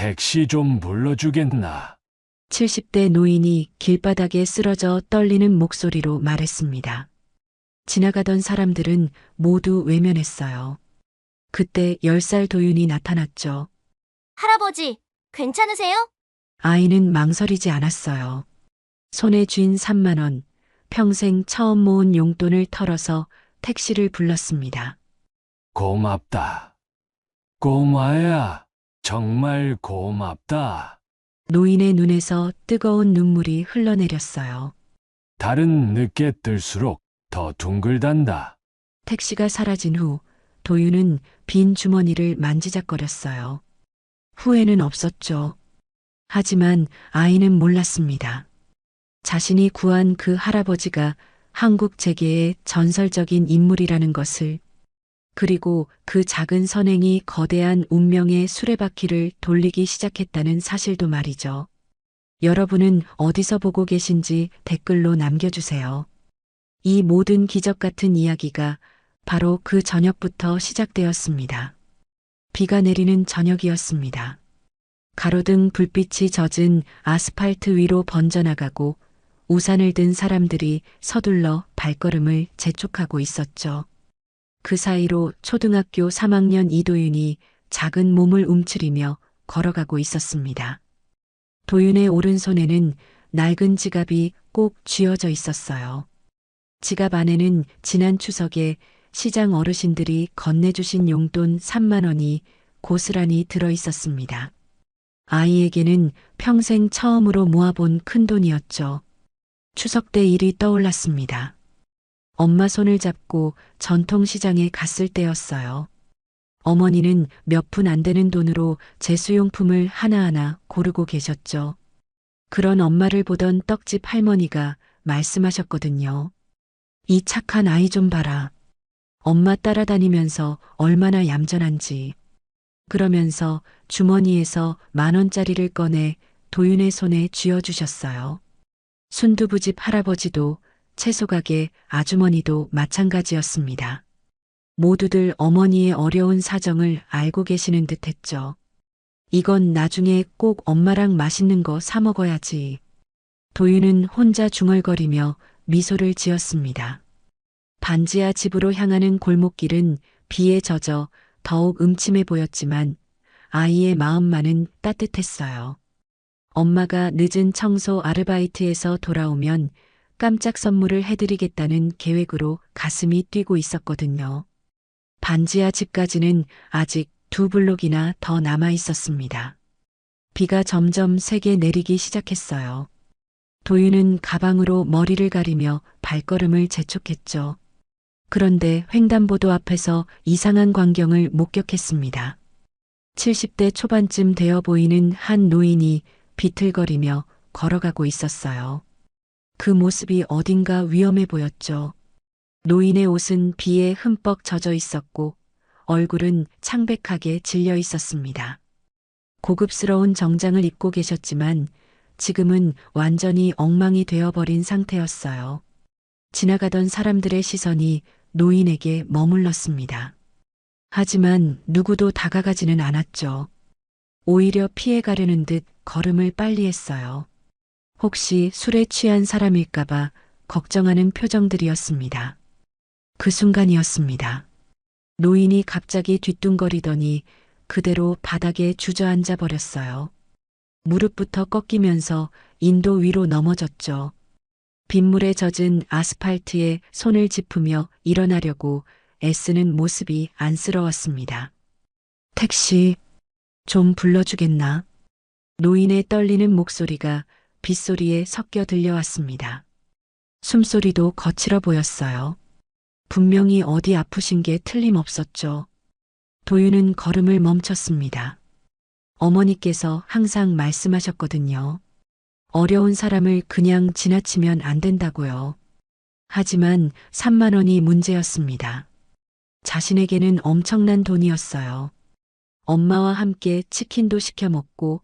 택시 좀 불러주겠나? 70대 노인이 길바닥에 쓰러져 떨리는 목소리로 말했습니다. 지나가던 사람들은 모두 외면했어요. 그때 10살 도윤이 나타났죠. 할아버지, 괜찮으세요? 아이는 망설이지 않았어요. 손에 쥔 3만 원, 평생 처음 모은 용돈을 털어서 택시를 불렀습니다. 고맙다. 꼬마야, 정말 고맙다. 노인의 눈에서 뜨거운 눈물이 흘러내렸어요. 달은 늦게 뜰수록 더 둥글단다. 택시가 사라진 후 도윤은 빈 주머니를 만지작거렸어요. 후회는 없었죠. 하지만 아이는 몰랐습니다. 자신이 구한 그 할아버지가 한국 재계의 전설적인 인물이라는 것을, 그리고 그 작은 선행이 거대한 운명의 수레바퀴를 돌리기 시작했다는 사실도 말이죠. 여러분은 어디서 보고 계신지 댓글로 남겨주세요. 이 모든 기적 같은 이야기가 바로 그 저녁부터 시작되었습니다. 비가 내리는 저녁이었습니다. 가로등 불빛이 젖은 아스팔트 위로 번져나가고 우산을 든 사람들이 서둘러 발걸음을 재촉하고 있었죠. 그 사이로 초등학교 3학년 이도윤이 작은 몸을 움츠리며 걸어가고 있었습니다. 도윤의 오른손에는 낡은 지갑이 꼭 쥐어져 있었어요. 지갑 안에는 지난 추석에 시장 어르신들이 건네주신 용돈 3만 원이 고스란히 들어 있었습니다. 아이에게는 평생 처음으로 모아본 큰돈이었죠. 추석 때 일이 떠올랐습니다. 엄마 손을 잡고 전통시장에 갔을 때였어요. 어머니는 몇 푼 안 되는 돈으로 제수용품을 하나하나 고르고 계셨죠. 그런 엄마를 보던 떡집 할머니가 말씀하셨거든요. 이 착한 아이 좀 봐라. 엄마 따라다니면서 얼마나 얌전한지. 그러면서 주머니에서 10,000원짜리를 꺼내 도윤의 손에 쥐어주셨어요. 순두부집 할아버지도 채소가게 아주머니도 마찬가지였습니다. 모두들 어머니의 어려운 사정을 알고 계시는 듯 했죠. 이건 나중에 꼭 엄마랑 맛있는 거 사 먹어야지. 도윤은 혼자 중얼거리며 미소를 지었습니다. 반지하 집으로 향하는 골목길은 비에 젖어 더욱 음침해 보였지만 아이의 마음만은 따뜻했어요. 엄마가 늦은 청소 아르바이트에서 돌아오면 깜짝 선물을 해드리겠다는 계획으로 가슴이 뛰고 있었거든요. 반지하 집까지는 아직 2블록이나 더 남아 있었습니다. 비가 점점 세게 내리기 시작했어요. 도윤은 가방으로 머리를 가리며 발걸음을 재촉했죠. 그런데 횡단보도 앞에서 이상한 광경을 목격했습니다. 70대 초반쯤 되어 보이는 한 노인이 비틀거리며 걸어가고 있었어요. 그 모습이 어딘가 위험해 보였죠. 노인의 옷은 비에 흠뻑 젖어 있었고 얼굴은 창백하게 질려 있었습니다. 고급스러운 정장을 입고 계셨지만 지금은 완전히 엉망이 되어버린 상태였어요. 지나가던 사람들의 시선이 노인에게 머물렀습니다. 하지만 누구도 다가가지는 않았죠. 오히려 피해가려는 듯 걸음을 빨리 했어요. 혹시 술에 취한 사람일까봐 걱정하는 표정들이었습니다. 그 순간이었습니다. 노인이 갑자기 뒤뚱거리더니 그대로 바닥에 주저앉아 버렸어요. 무릎부터 꺾이면서 인도 위로 넘어졌죠. 빗물에 젖은 아스팔트에 손을 짚으며 일어나려고 애쓰는 모습이 안쓰러웠습니다. 택시 좀 불러주겠나? 노인의 떨리는 목소리가 빗소리에 섞여 들려왔습니다. 숨소리도 거칠어 보였어요. 분명히 어디 아프신 게 틀림없었죠. 도윤은 걸음을 멈췄습니다. 어머니께서 항상 말씀하셨거든요. 어려운 사람을 그냥 지나치면 안 된다고요. 하지만 3만 원이 문제였습니다. 자신에게는 엄청난 돈이었어요. 엄마와 함께 치킨도 시켜 먹고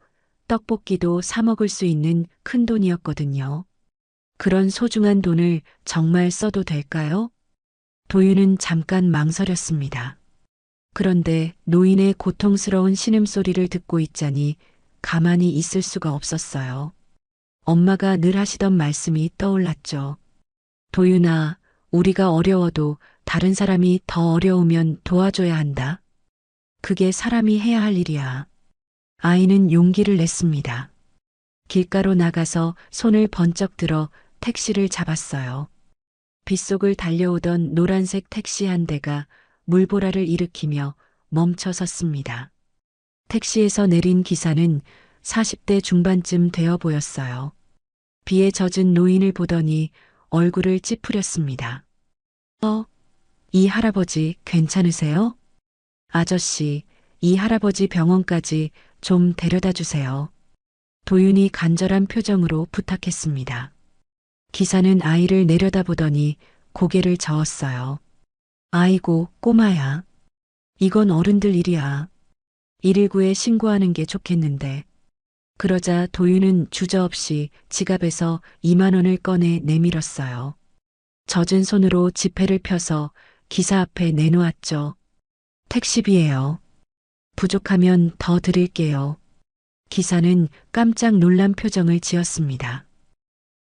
떡볶이도 사 먹을 수 있는 큰 돈이었거든요. 그런 소중한 돈을 정말 써도 될까요? 도윤은 잠깐 망설였습니다. 그런데 노인의 고통스러운 신음소리를 듣고 있자니 가만히 있을 수가 없었어요. 엄마가 늘 하시던 말씀이 떠올랐죠. 도윤아, 우리가 어려워도 다른 사람이 더 어려우면 도와줘야 한다. 그게 사람이 해야 할 일이야. 아이는 용기를 냈습니다. 길가로 나가서 손을 번쩍 들어 택시를 잡았어요. 빗속을 달려오던 노란색 택시 한 대가 물보라를 일으키며 멈춰 섰습니다. 택시에서 내린 기사는 40대 중반쯤 되어 보였어요. 비에 젖은 노인을 보더니 얼굴을 찌푸렸습니다. 이 할아버지 괜찮으세요? 아저씨, 이 할아버지 병원까지 좀 데려다 주세요. 도윤이 간절한 표정으로 부탁했습니다. 기사는 아이를 내려다보더니 고개를 저었어요. 아이고, 꼬마야. 이건 어른들 일이야. 119에 신고하는 게 좋겠는데. 그러자 도윤은 주저없이 지갑에서 2만 원을 꺼내 내밀었어요. 젖은 손으로 지폐를 펴서 기사 앞에 내놓았죠. 택시비예요. 부족하면 더 드릴게요. 기사는 깜짝 놀란 표정을 지었습니다.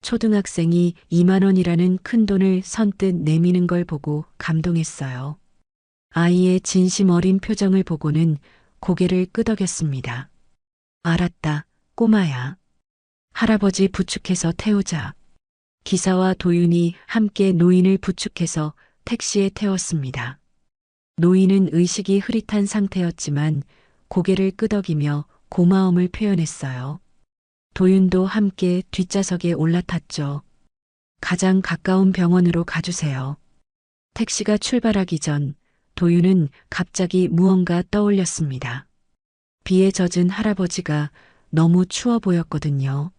초등학생이 2만 원이라는 큰 돈을 선뜻 내미는 걸 보고 감동했어요. 아이의 진심 어린 표정을 보고는 고개를 끄덕였습니다. 알았다, 꼬마야. 할아버지 부축해서 태우자. 기사와 도윤이 함께 노인을 부축해서 택시에 태웠습니다. 노인은 의식이 흐릿한 상태였지만 고개를 끄덕이며 고마움을 표현했어요. 도윤도 함께 뒷좌석에 올라탔죠. 가장 가까운 병원으로 가주세요. 택시가 출발하기 전 도윤은 갑자기 무언가 떠올렸습니다. 비에 젖은 할아버지가 너무 추워 보였거든요.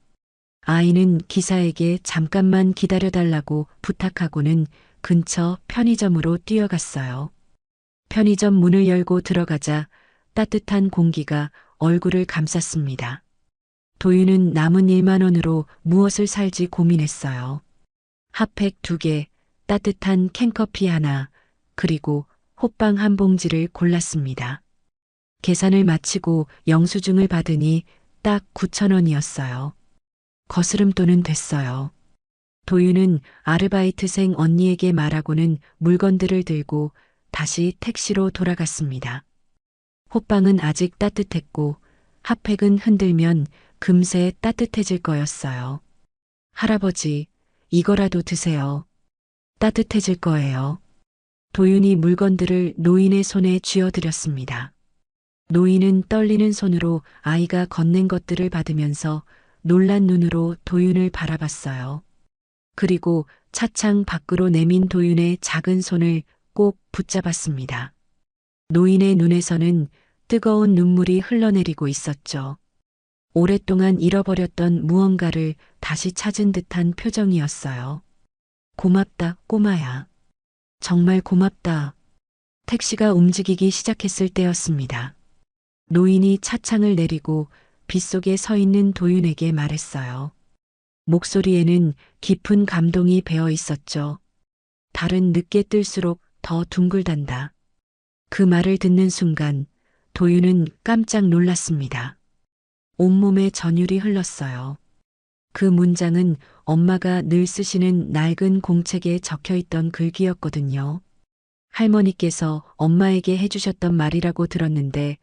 아이는 기사에게 잠깐만 기다려달라고 부탁하고는 근처 편의점으로 뛰어갔어요. 편의점 문을 열고 들어가자 따뜻한 공기가 얼굴을 감쌌습니다. 도윤은 남은 1만 원으로 무엇을 살지 고민했어요. 핫팩 2개, 따뜻한 캔커피 하나, 그리고 호빵 한 봉지를 골랐습니다. 계산을 마치고 영수증을 받으니 딱 9천 원이었어요. 거스름돈은 됐어요. 도윤은 아르바이트생 언니에게 말하고는 물건들을 들고 다시 택시로 돌아갔습니다. 호빵은 아직 따뜻했고 핫팩은 흔들면 금세 따뜻해질 거였어요. 할아버지, 이거라도 드세요. 따뜻해질 거예요. 도윤이 물건들을 노인의 손에 쥐어드렸습니다. 노인은 떨리는 손으로 아이가 건넨 것들을 받으면서 놀란 눈으로 도윤을 바라봤어요. 그리고 차창 밖으로 내민 도윤의 작은 손을 꼭 붙잡았습니다. 노인의 눈에서는 뜨거운 눈물이 흘러내리고 있었죠. 오랫동안 잃어버렸던 무언가를 다시 찾은 듯한 표정이었어요. 고맙다, 꼬마야. 정말 고맙다. 택시가 움직이기 시작했을 때였습니다. 노인이 차창을 내리고 빗속에 서 있는 도윤에게 말했어요. 목소리에는 깊은 감동이 배어 있었죠. 달은 늦게 뜰수록 더 둥글단다. 그 말을 듣는 순간 도윤은 깜짝 놀랐습니다. 온몸에 전율이 흘렀어요. 그 문장은 엄마가 늘 쓰시는 낡은 공책에 적혀 있던 글귀였거든요. 할머니께서 엄마에게 해주셨던 말이라고 들었는데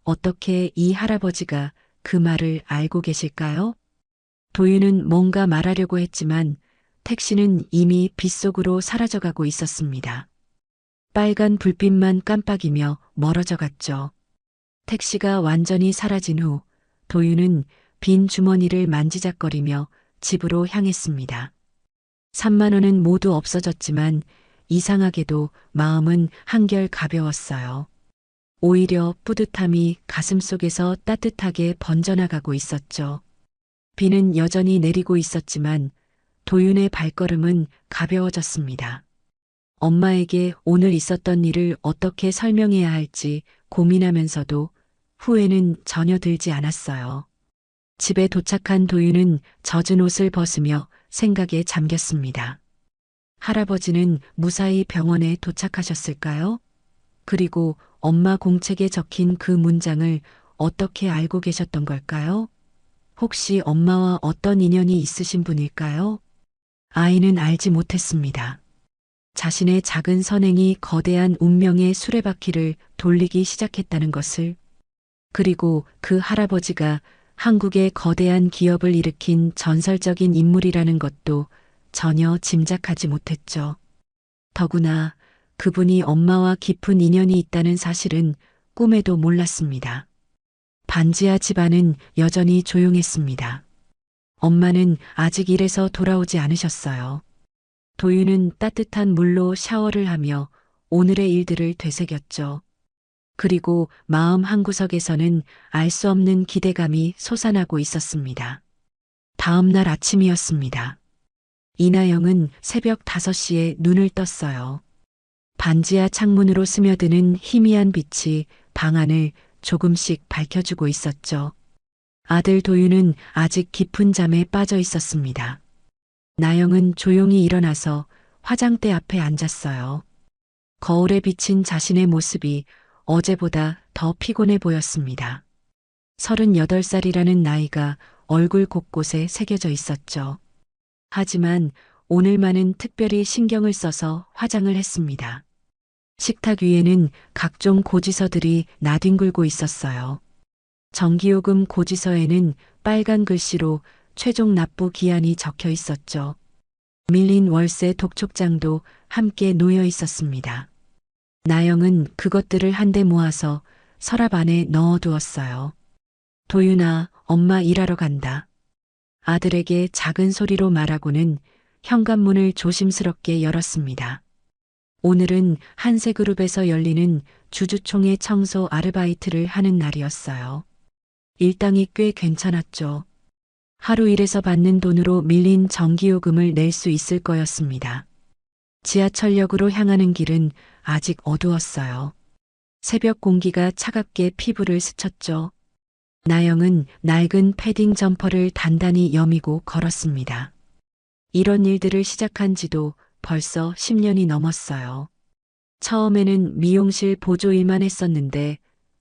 어떻게 이 할아버지가 그 말을 알고 계실까요? 도윤은 뭔가 말하려고 했지만 택시는 이미 빗속으로 사라져가고 있었습니다. 빨간 불빛만 깜빡이며 멀어져 갔죠. 택시가 완전히 사라진 후 도윤은 빈 주머니를 만지작거리며 집으로 향했습니다. 3만 원은 모두 없어졌지만 이상하게도 마음은 한결 가벼웠어요. 오히려 뿌듯함이 가슴속에서 따뜻하게 번져나가고 있었죠. 비는 여전히 내리고 있었지만 도윤의 발걸음은 가벼워졌습니다. 엄마에게 오늘 있었던 일을 어떻게 설명해야 할지 고민하면서도 후회는 전혀 들지 않았어요. 집에 도착한 도윤은 젖은 옷을 벗으며 생각에 잠겼습니다. 할아버지는 무사히 병원에 도착하셨을까요? 그리고 엄마 공책에 적힌 그 문장을 어떻게 알고 계셨던 걸까요? 혹시 엄마와 어떤 인연이 있으신 분일까요? 아이는 알지 못했습니다. 자신의 작은 선행이 거대한 운명의 수레바퀴를 돌리기 시작했다는 것을, 그리고 그 할아버지가 한국의 거대한 기업을 일으킨 전설적인 인물이라는 것도 전혀 짐작하지 못했죠. 더구나 그분이 엄마와 깊은 인연이 있다는 사실은 꿈에도 몰랐습니다. 반지하 집안은 여전히 조용했습니다. 엄마는 아직 일에서 돌아오지 않으셨어요. 도윤은 따뜻한 물로 샤워를 하며 오늘의 일들을 되새겼죠. 그리고 마음 한구석에서는 알 수 없는 기대감이 솟아나고 있었습니다. 다음 날 아침이었습니다. 이나영은 새벽 5시에 눈을 떴어요. 반지하 창문으로 스며드는 희미한 빛이 방 안을 조금씩 밝혀주고 있었죠. 아들 도윤은 아직 깊은 잠에 빠져 있었습니다. 나영은 조용히 일어나서 화장대 앞에 앉았어요. 거울에 비친 자신의 모습이 어제보다 더 피곤해 보였습니다. 38살이라는 나이가 얼굴 곳곳에 새겨져 있었죠. 하지만 오늘만은 특별히 신경을 써서 화장을 했습니다. 식탁 위에는 각종 고지서들이 나뒹굴고 있었어요. 전기요금 고지서에는 빨간 글씨로 최종 납부 기한이 적혀 있었죠. 밀린 월세 독촉장도 함께 놓여 있었습니다. 나영은 그것들을 한데 모아서 서랍 안에 넣어두었어요. 도윤아, 엄마 일하러 간다. 아들에게 작은 소리로 말하고는 현관문을 조심스럽게 열었습니다. 오늘은 한세그룹에서 열리는 주주총회 청소 아르바이트를 하는 날이었어요. 일당이 꽤 괜찮았죠. 하루 일해서 받는 돈으로 밀린 전기요금을 낼 수 있을 거였습니다. 지하철역으로 향하는 길은 아직 어두웠어요. 새벽 공기가 차갑게 피부를 스쳤죠. 나영은 낡은 패딩 점퍼를 단단히 여미고 걸었습니다. 이런 일들을 시작한 지도 벌써 10년이 넘었어요. 처음에는 미용실 보조일만 했었는데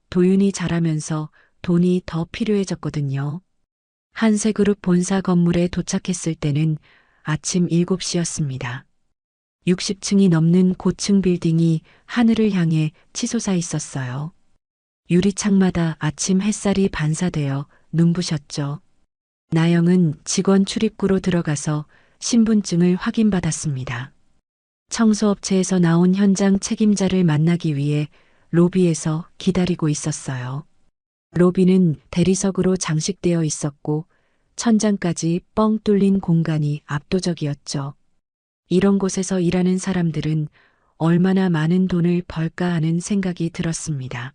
도윤이 자라면서 돈이 더 필요해졌거든요. 한세그룹 본사 건물에 도착했을 때는 아침 7시였습니다. 60층이 넘는 고층 빌딩이 하늘을 향해 치솟아 있었어요. 유리창마다 아침 햇살이 반사되어 눈부셨죠. 나영은 직원 출입구로 들어가서 신분증을 확인받았습니다. 청소업체에서 나온 현장 책임자를 만나기 위해 로비에서 기다리고 있었어요. 로비는 대리석으로 장식되어 있었고 천장까지 뻥 뚫린 공간이 압도적이었죠. 이런 곳에서 일하는 사람들은 얼마나 많은 돈을 벌까 하는 생각이 들었습니다.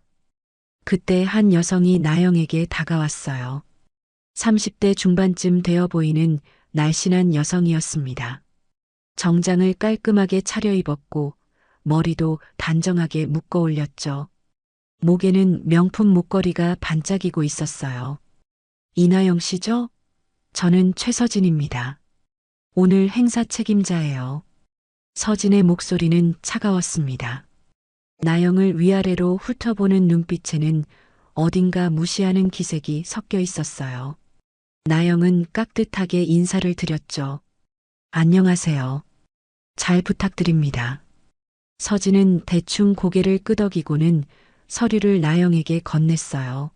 그때 한 여성이 나영에게 다가왔어요. 30대 중반쯤 되어 보이는 날씬한 여성이었습니다. 정장을 깔끔하게 차려입었고 머리도 단정하게 묶어 올렸죠. 목에는 명품 목걸이가 반짝이고 있었어요. 이나영 씨죠? 저는 최서진입니다. 오늘 행사 책임자예요. 서진의 목소리는 차가웠습니다. 나영을 위아래로 훑어보는 눈빛에는 어딘가 무시하는 기색이 섞여 있었어요. 나영은 깍듯하게 인사를 드렸죠. 안녕하세요. 잘 부탁드립니다. 서진은 대충 고개를 끄덕이고는 서류를 나영에게 건넸어요.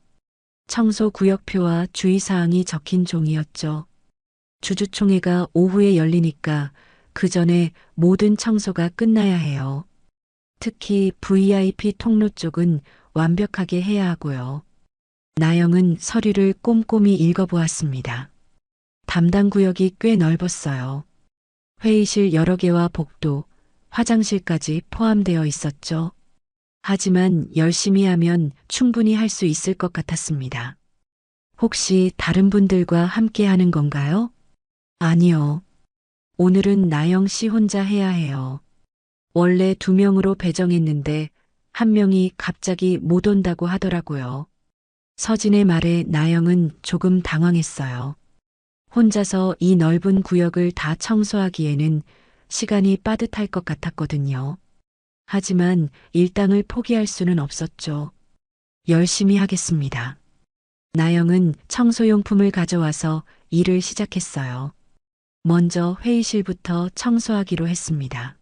청소 구역표와 주의사항이 적힌 종이었죠. 주주총회가 오후에 열리니까 그 전에 모든 청소가 끝나야 해요. 특히 VIP 통로 쪽은 완벽하게 해야 하고요. 나영은 서류를 꼼꼼히 읽어보았습니다. 담당 구역이 꽤 넓었어요. 회의실 여러 개와 복도, 화장실까지 포함되어 있었죠. 하지만 열심히 하면 충분히 할 수 있을 것 같았습니다. 혹시 다른 분들과 함께 하는 건가요? 아니요. 오늘은 나영 씨 혼자 해야 해요. 원래 2명으로 배정했는데 1명이 갑자기 못 온다고 하더라고요. 서진의 말에 나영은 조금 당황했어요. 혼자서 이 넓은 구역을 다 청소하기에는 시간이 빠듯할 것 같았거든요. 하지만 일당을 포기할 수는 없었죠. 열심히 하겠습니다. 나영은 청소용품을 가져와서 일을 시작했어요. 먼저 회의실부터 청소하기로 했습니다.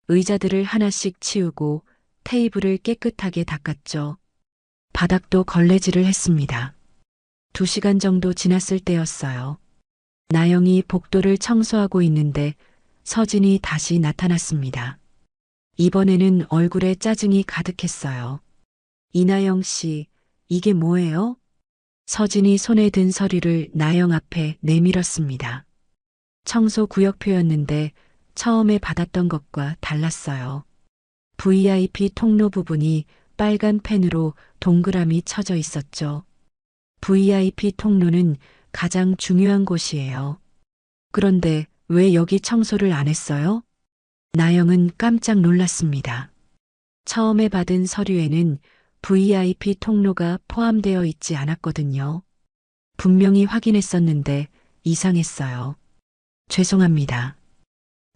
의자들을 하나씩 치우고 테이블을 깨끗하게 닦았죠. 바닥도 걸레질을 했습니다. 2시간 정도 지났을 때였어요. 나영이 복도를 청소하고 있는데 서진이 다시 나타났습니다. 이번에는 얼굴에 짜증이 가득했어요. 이나영 씨, 이게 뭐예요? 서진이 손에 든 서류를 나영 앞에 내밀었습니다. 청소 구역표였는데 처음에 받았던 것과 달랐어요. VIP 통로 부분이 빨간 펜으로 동그라미 쳐져 있었죠. VIP 통로는 가장 중요한 곳이에요. 그런데 왜 여기 청소를 안 했어요? 나영은 깜짝 놀랐습니다. 처음에 받은 서류에는 VIP 통로가 포함되어 있지 않았거든요. 분명히 확인했었는데 이상했어요. 죄송합니다.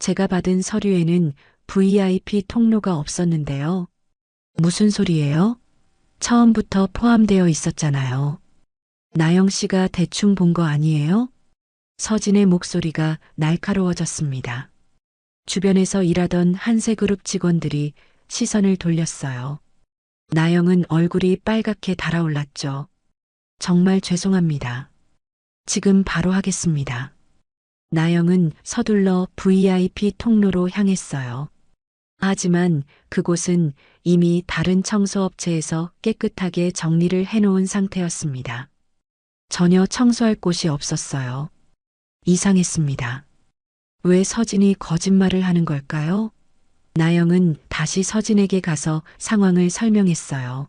제가 받은 서류에는 VIP 통로가 없었는데요. 무슨 소리예요? 처음부터 포함되어 있었잖아요. 나영 씨가 대충 본 거 아니에요? 서진의 목소리가 날카로워졌습니다. 주변에서 일하던 한세그룹 직원들이 시선을 돌렸어요. 나영은 얼굴이 빨갛게 달아올랐죠. 정말 죄송합니다. 지금 바로 하겠습니다. 나영은 서둘러 VIP 통로로 향했어요. 하지만 그곳은 이미 다른 청소업체에서 깨끗하게 정리를 해놓은 상태였습니다. 전혀 청소할 곳이 없었어요. 이상했습니다. 왜 서진이 거짓말을 하는 걸까요? 나영은 다시 서진에게 가서 상황을 설명했어요.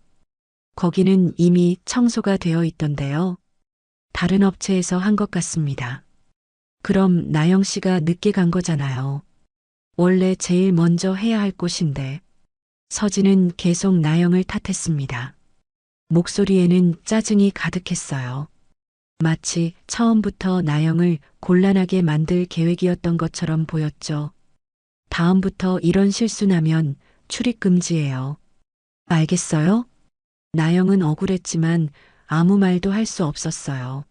거기는 이미 청소가 되어 있던데요. 다른 업체에서 한 것 같습니다. 그럼 나영 씨가 늦게 간 거잖아요. 원래 제일 먼저 해야 할 곳인데. 서진은 계속 나영을 탓했습니다. 목소리에는 짜증이 가득했어요. 마치 처음부터 나영을 곤란하게 만들 계획이었던 것처럼 보였죠. 다음부터 이런 실수 나면 출입 금지예요. 알겠어요? 나영은 억울했지만 아무 말도 할 수 없었어요.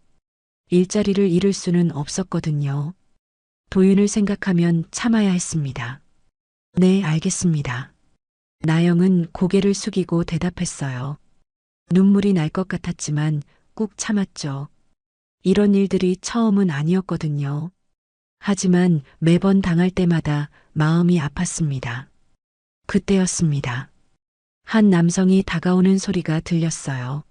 일자리를 잃을 수는 없었거든요. 도윤을 생각하면 참아야 했습니다. 네, 알겠습니다. 나영은 고개를 숙이고 대답했어요. 눈물이 날 것 같았지만 꾹 참았죠. 이런 일들이 처음은 아니었거든요. 하지만 매번 당할 때마다 마음이 아팠습니다. 그때였습니다. 한 남성이 다가오는 소리가 들렸어요.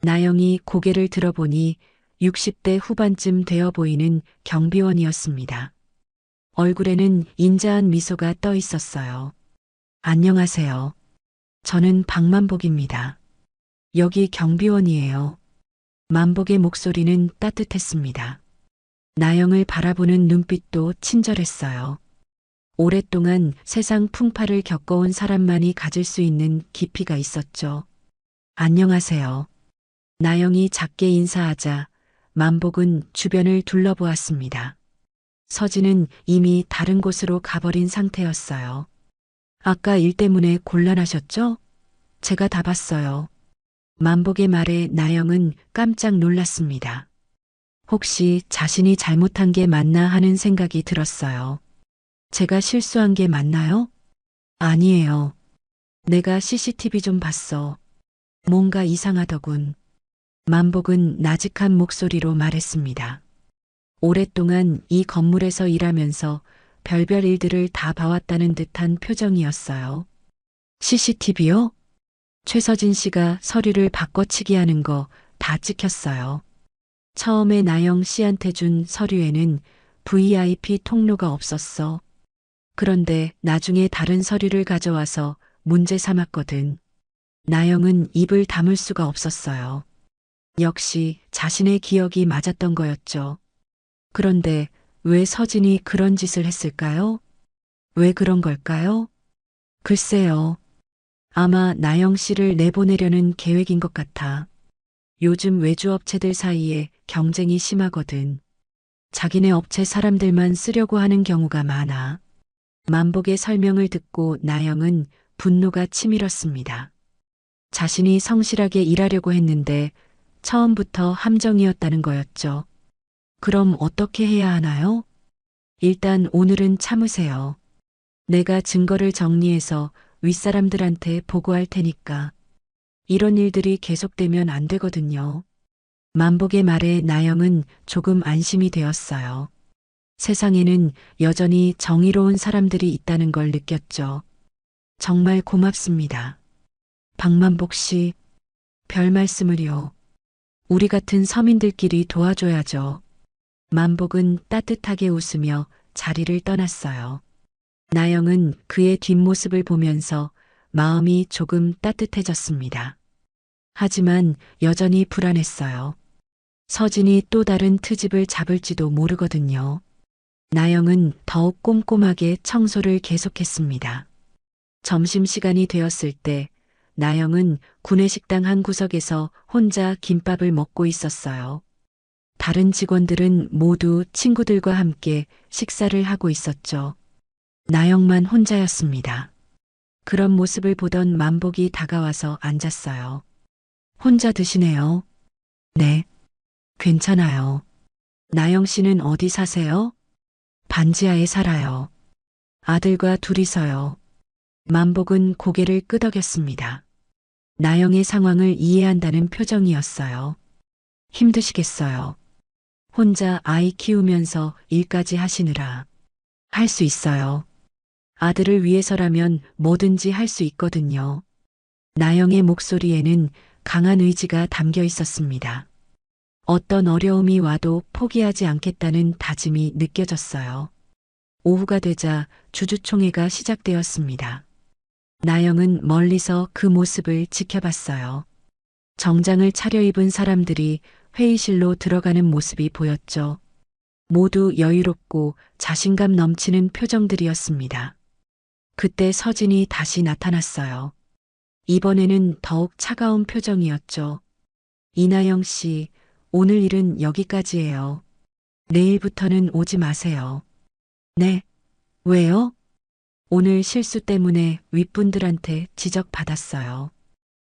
나영이 고개를 들어보니 60대 후반쯤 되어 보이는 경비원이었습니다. 얼굴에는 인자한 미소가 떠 있었어요. 안녕하세요. 저는 박만복입니다. 여기 경비원이에요. 만복의 목소리는 따뜻했습니다. 나영을 바라보는 눈빛도 친절했어요. 오랫동안 세상 풍파를 겪어온 사람만이 가질 수 있는 깊이가 있었죠. 안녕하세요. 나영이 작게 인사하자 만복은 주변을 둘러보았습니다. 서진은 이미 다른 곳으로 가버린 상태였어요. 아까 일 때문에 곤란하셨죠? 제가 다 봤어요. 만복의 말에 나영은 깜짝 놀랐습니다. 혹시 자신이 잘못한 게 맞나 하는 생각이 들었어요. 제가 실수한 게 맞나요? 아니에요. 내가 CCTV 좀 봤어. 뭔가 이상하더군. 만복은 나직한 목소리로 말했습니다. 오랫동안 이 건물에서 일하면서 별별 일들을 다 봐왔다는 듯한 표정이었어요. CCTV요? 최서진 씨가 서류를 바꿔치기 하는 거 다 찍혔어요. 처음에 나영 씨한테 준 서류에는 VIP 통로가 없었어. 그런데 나중에 다른 서류를 가져와서 문제 삼았거든. 나영은 입을 다물 수가 없었어요. 역시 자신의 기억이 맞았던 거였죠. 그런데 왜 서진이 그런 짓을 했을까요? 왜 그런 걸까요? 글쎄요. 아마 나영 씨를 내보내려는 계획인 것 같아. 요즘 외주업체들 사이에 경쟁이 심하거든. 자기네 업체 사람들만 쓰려고 하는 경우가 많아. 만복의 설명을 듣고 나영은 분노가 치밀었습니다. 자신이 성실하게 일하려고 했는데 처음부터 함정이었다는 거였죠. 그럼 어떻게 해야 하나요? 일단 오늘은 참으세요. 내가 증거를 정리해서 윗사람들한테 보고할 테니까. 이런 일들이 계속되면 안 되거든요. 만복의 말에 나영은 조금 안심이 되었어요. 세상에는 여전히 정의로운 사람들이 있다는 걸 느꼈죠. 정말 고맙습니다. 박만복 씨, 별 말씀을요. 우리 같은 서민들끼리 도와줘야죠. 만복은 따뜻하게 웃으며 자리를 떠났어요. 나영은 그의 뒷모습을 보면서 마음이 조금 따뜻해졌습니다. 하지만 여전히 불안했어요. 서진이 또 다른 트집을 잡을지도 모르거든요. 나영은 더욱 꼼꼼하게 청소를 계속했습니다. 점심시간이 되었을 때 나영은 구내식당 한 구석에서 혼자 김밥을 먹고 있었어요. 다른 직원들은 모두 친구들과 함께 식사를 하고 있었죠. 나영만 혼자였습니다. 그런 모습을 보던 만복이 다가와서 앉았어요. 혼자 드시네요. 네. 괜찮아요. 나영 씨는 어디 사세요? 반지하에 살아요. 아들과 둘이서요. 만복은 고개를 끄덕였습니다. 나영의 상황을 이해한다는 표정이었어요. 힘드시겠어요. 혼자 아이 키우면서 일까지 하시느라. 할 수 있어요. 아들을 위해서라면 뭐든지 할 수 있거든요. 나영의 목소리에는 강한 의지가 담겨 있었습니다. 어떤 어려움이 와도 포기하지 않겠다는 다짐이 느껴졌어요. 오후가 되자 주주총회가 시작되었습니다. 나영은 멀리서 그 모습을 지켜봤어요. 정장을 차려입은 사람들이 회의실로 들어가는 모습이 보였죠. 모두 여유롭고 자신감 넘치는 표정들이었습니다. 그때 서진이 다시 나타났어요. 이번에는 더욱 차가운 표정이었죠. 이나영 씨, 오늘 일은 여기까지예요. 내일부터는 오지 마세요. 네. 왜요? 오늘 실수 때문에 윗분들한테 지적받았어요.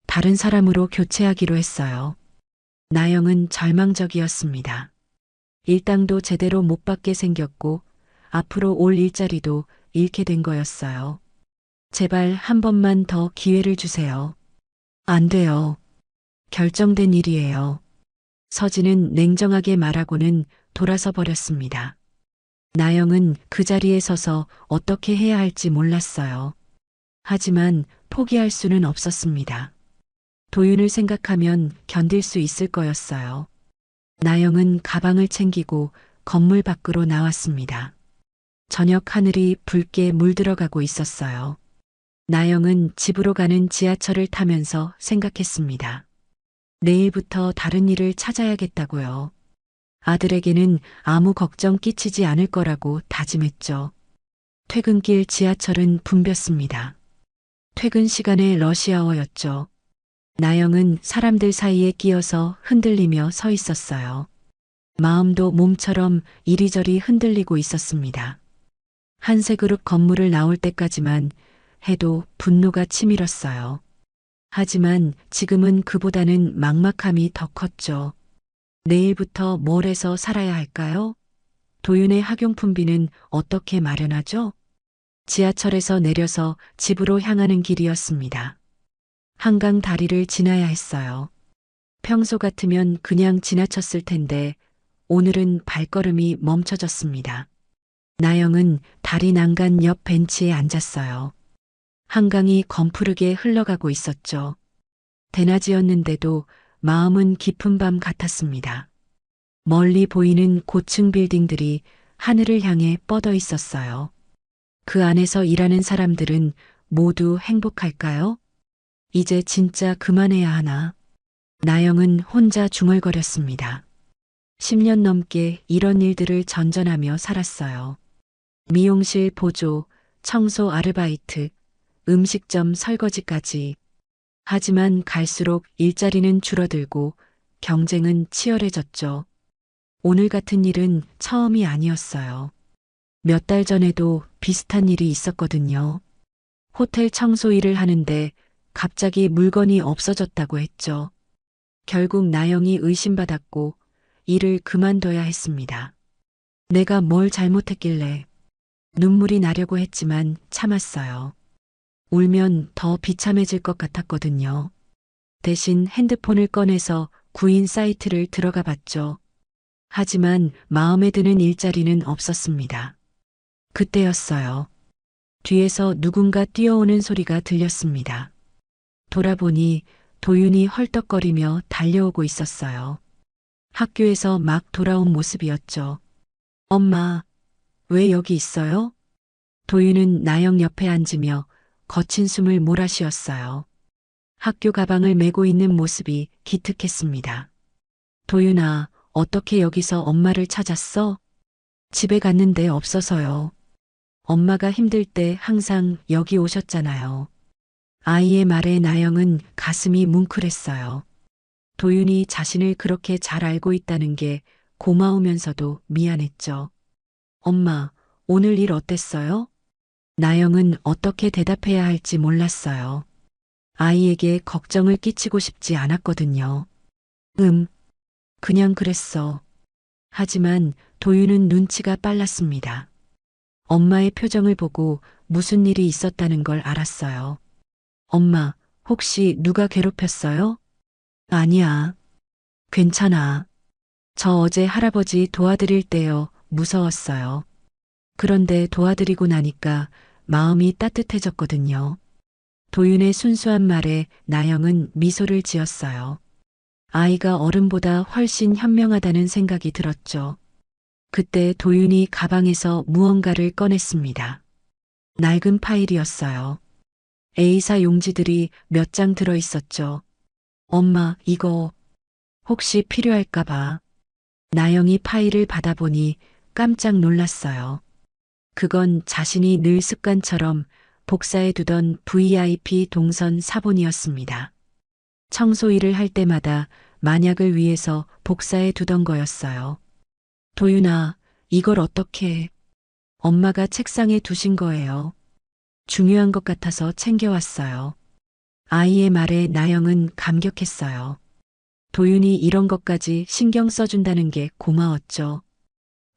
다른 사람으로 교체하기로 했어요. 나영은 절망적이었습니다. 일당도 제대로 못 받게 생겼고 앞으로 올 일자리도 잃게 된 거였어요. 제발 한 번만 더 기회를 주세요. 안 돼요. 결정된 일이에요. 서진은 냉정하게 말하고는 돌아서 버렸습니다. 나영은 그 자리에 서서 어떻게 해야 할지 몰랐어요. 하지만 포기할 수는 없었습니다. 도윤을 생각하면 견딜 수 있을 거였어요. 나영은 가방을 챙기고 건물 밖으로 나왔습니다. 저녁 하늘이 붉게 물들어가고 있었어요. 나영은 집으로 가는 지하철을 타면서 생각했습니다. 내일부터 다른 일을 찾아야겠다고요. 아들에게는 아무 걱정 끼치지 않을 거라고 다짐했죠. 퇴근길 지하철은 붐볐습니다. 퇴근 시간에 러시아워였죠. 나영은 사람들 사이에 끼어서 흔들리며 서 있었어요. 마음도 몸처럼 이리저리 흔들리고 있었습니다. 한색그룹 건물을 나올 때까지만 해도 분노가 치밀었어요. 하지만 지금은 그보다는 막막함이 더 컸죠. 내일부터 뭘 해서 살아야 할까요? 도윤의 학용품비는 어떻게 마련하죠? 지하철에서 내려서 집으로 향하는 길이었습니다. 한강 다리를 지나야 했어요. 평소 같으면 그냥 지나쳤을 텐데 오늘은 발걸음이 멈춰졌습니다. 나영은 다리 난간 옆 벤치에 앉았어요. 한강이 검푸르게 흘러가고 있었죠. 대낮이었는데도 마음은 깊은 밤 같았습니다. 멀리 보이는 고층 빌딩들이 하늘을 향해 뻗어 있었어요. 그 안에서 일하는 사람들은 모두 행복할까요? 이제 진짜 그만해야 하나? 나영은 혼자 중얼거렸습니다. 10년 넘게 이런 일들을 전전하며 살았어요. 미용실 보조, 청소 아르바이트, 음식점 설거지까지. 하지만 갈수록 일자리는 줄어들고 경쟁은 치열해졌죠. 오늘 같은 일은 처음이 아니었어요. 몇 달 전에도 비슷한 일이 있었거든요. 호텔 청소 일을 하는데 갑자기 물건이 없어졌다고 했죠. 결국 나영이 의심받았고 일을 그만둬야 했습니다. 내가 뭘 잘못했길래. 눈물이 나려고 했지만 참았어요. 울면 더 비참해질 것 같았거든요. 대신 핸드폰을 꺼내서 구인 사이트를 들어가 봤죠. 하지만 마음에 드는 일자리는 없었습니다. 그때였어요. 뒤에서 누군가 뛰어오는 소리가 들렸습니다. 돌아보니 도윤이 헐떡거리며 달려오고 있었어요. 학교에서 막 돌아온 모습이었죠. 엄마, 왜 여기 있어요? 도윤은 나영 옆에 앉으며 거친 숨을 몰아쉬었어요. 학교 가방을 메고 있는 모습이 기특했습니다. 도윤아, 어떻게 여기서 엄마를 찾았어? 집에 갔는데 없어서요. 엄마가 힘들 때 항상 여기 오셨잖아요. 아이의 말에 나영은 가슴이 뭉클했어요. 도윤이 자신을 그렇게 잘 알고 있다는 게 고마우면서도 미안했죠. 엄마, 오늘 일 어땠어요? 나영은 어떻게 대답해야 할지 몰랐어요. 아이에게 걱정을 끼치고 싶지 않았거든요. 그냥 그랬어. 하지만 도윤은 눈치가 빨랐습니다. 엄마의 표정을 보고 무슨 일이 있었다는 걸 알았어요. 엄마, 혹시 누가 괴롭혔어요? 아니야. 괜찮아. 저 어제 할아버지 도와드릴 때요. 무서웠어요. 그런데 도와드리고 나니까 마음이 따뜻해졌거든요. 도윤의 순수한 말에 나영은 미소를 지었어요. 아이가 어른보다 훨씬 현명하다는 생각이 들었죠. 그때 도윤이 가방에서 무언가를 꺼냈습니다. 낡은 파일이었어요. A사 용지들이 몇 장 들어 있었죠. 엄마, 이거 혹시 필요할까봐. 나영이 파일을 받아보니 깜짝 놀랐어요. 그건 자신이 늘 습관처럼 복사해 두던 VIP 동선 사본이었습니다. 청소 일을 할 때마다 만약을 위해서 복사해 두던 거였어요. 도윤아, 이걸 어떻게? 엄마가 책상에 두신 거예요. 중요한 것 같아서 챙겨왔어요. 아이의 말에 나영은 감격했어요. 도윤이 이런 것까지 신경 써준다는 게 고마웠죠.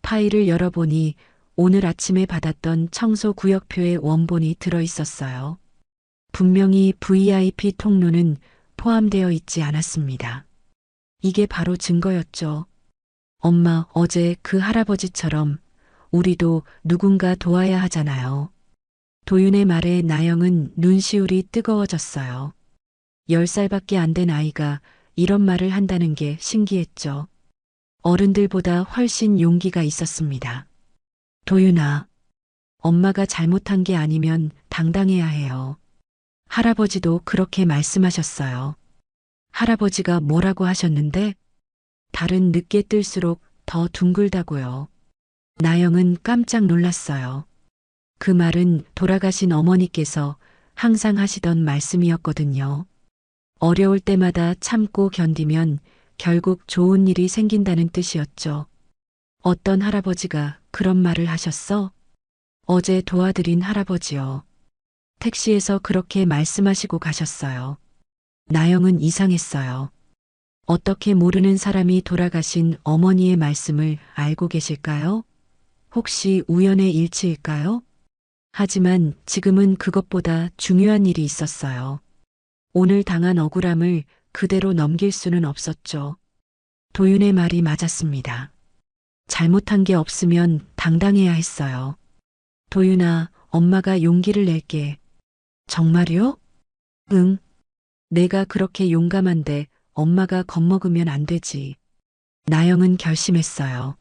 파일을 열어보니 오늘 아침에 받았던 청소 구역표의 원본이 들어 있었어요. 분명히 VIP 통로는 포함되어 있지 않았습니다. 이게 바로 증거였죠. 엄마, 어제 그 할아버지처럼 우리도 누군가 도와야 하잖아요. 도윤의 말에 나영은 눈시울이 뜨거워졌어요. 10살밖에 안 된 아이가 이런 말을 한다는 게 신기했죠. 어른들보다 훨씬 용기가 있었습니다. 도윤아, 엄마가 잘못한 게 아니면 당당해야 해요. 할아버지도 그렇게 말씀하셨어요. 할아버지가 뭐라고 하셨는데? 달은 늦게 뜰수록 더 둥글다고요. 나영은 깜짝 놀랐어요. 그 말은 돌아가신 어머니께서 항상 하시던 말씀이었거든요. 어려울 때마다 참고 견디면 결국 좋은 일이 생긴다는 뜻이었죠. 어떤 할아버지가 그런 말을 하셨어? 어제 도와드린 할아버지요. 택시에서 그렇게 말씀하시고 가셨어요. 나영은 이상했어요. 어떻게 모르는 사람이 돌아가신 어머니의 말씀을 알고 계실까요? 혹시 우연의 일치일까요? 하지만 지금은 그것보다 중요한 일이 있었어요. 오늘 당한 억울함을 그대로 넘길 수는 없었죠. 도윤의 말이 맞았습니다. 잘못한 게 없으면 당당해야 했어요. 도윤아, 엄마가 용기를 낼게. 정말요? 응. 내가 그렇게 용감한데 엄마가 겁먹으면 안 되지. 나영은 결심했어요.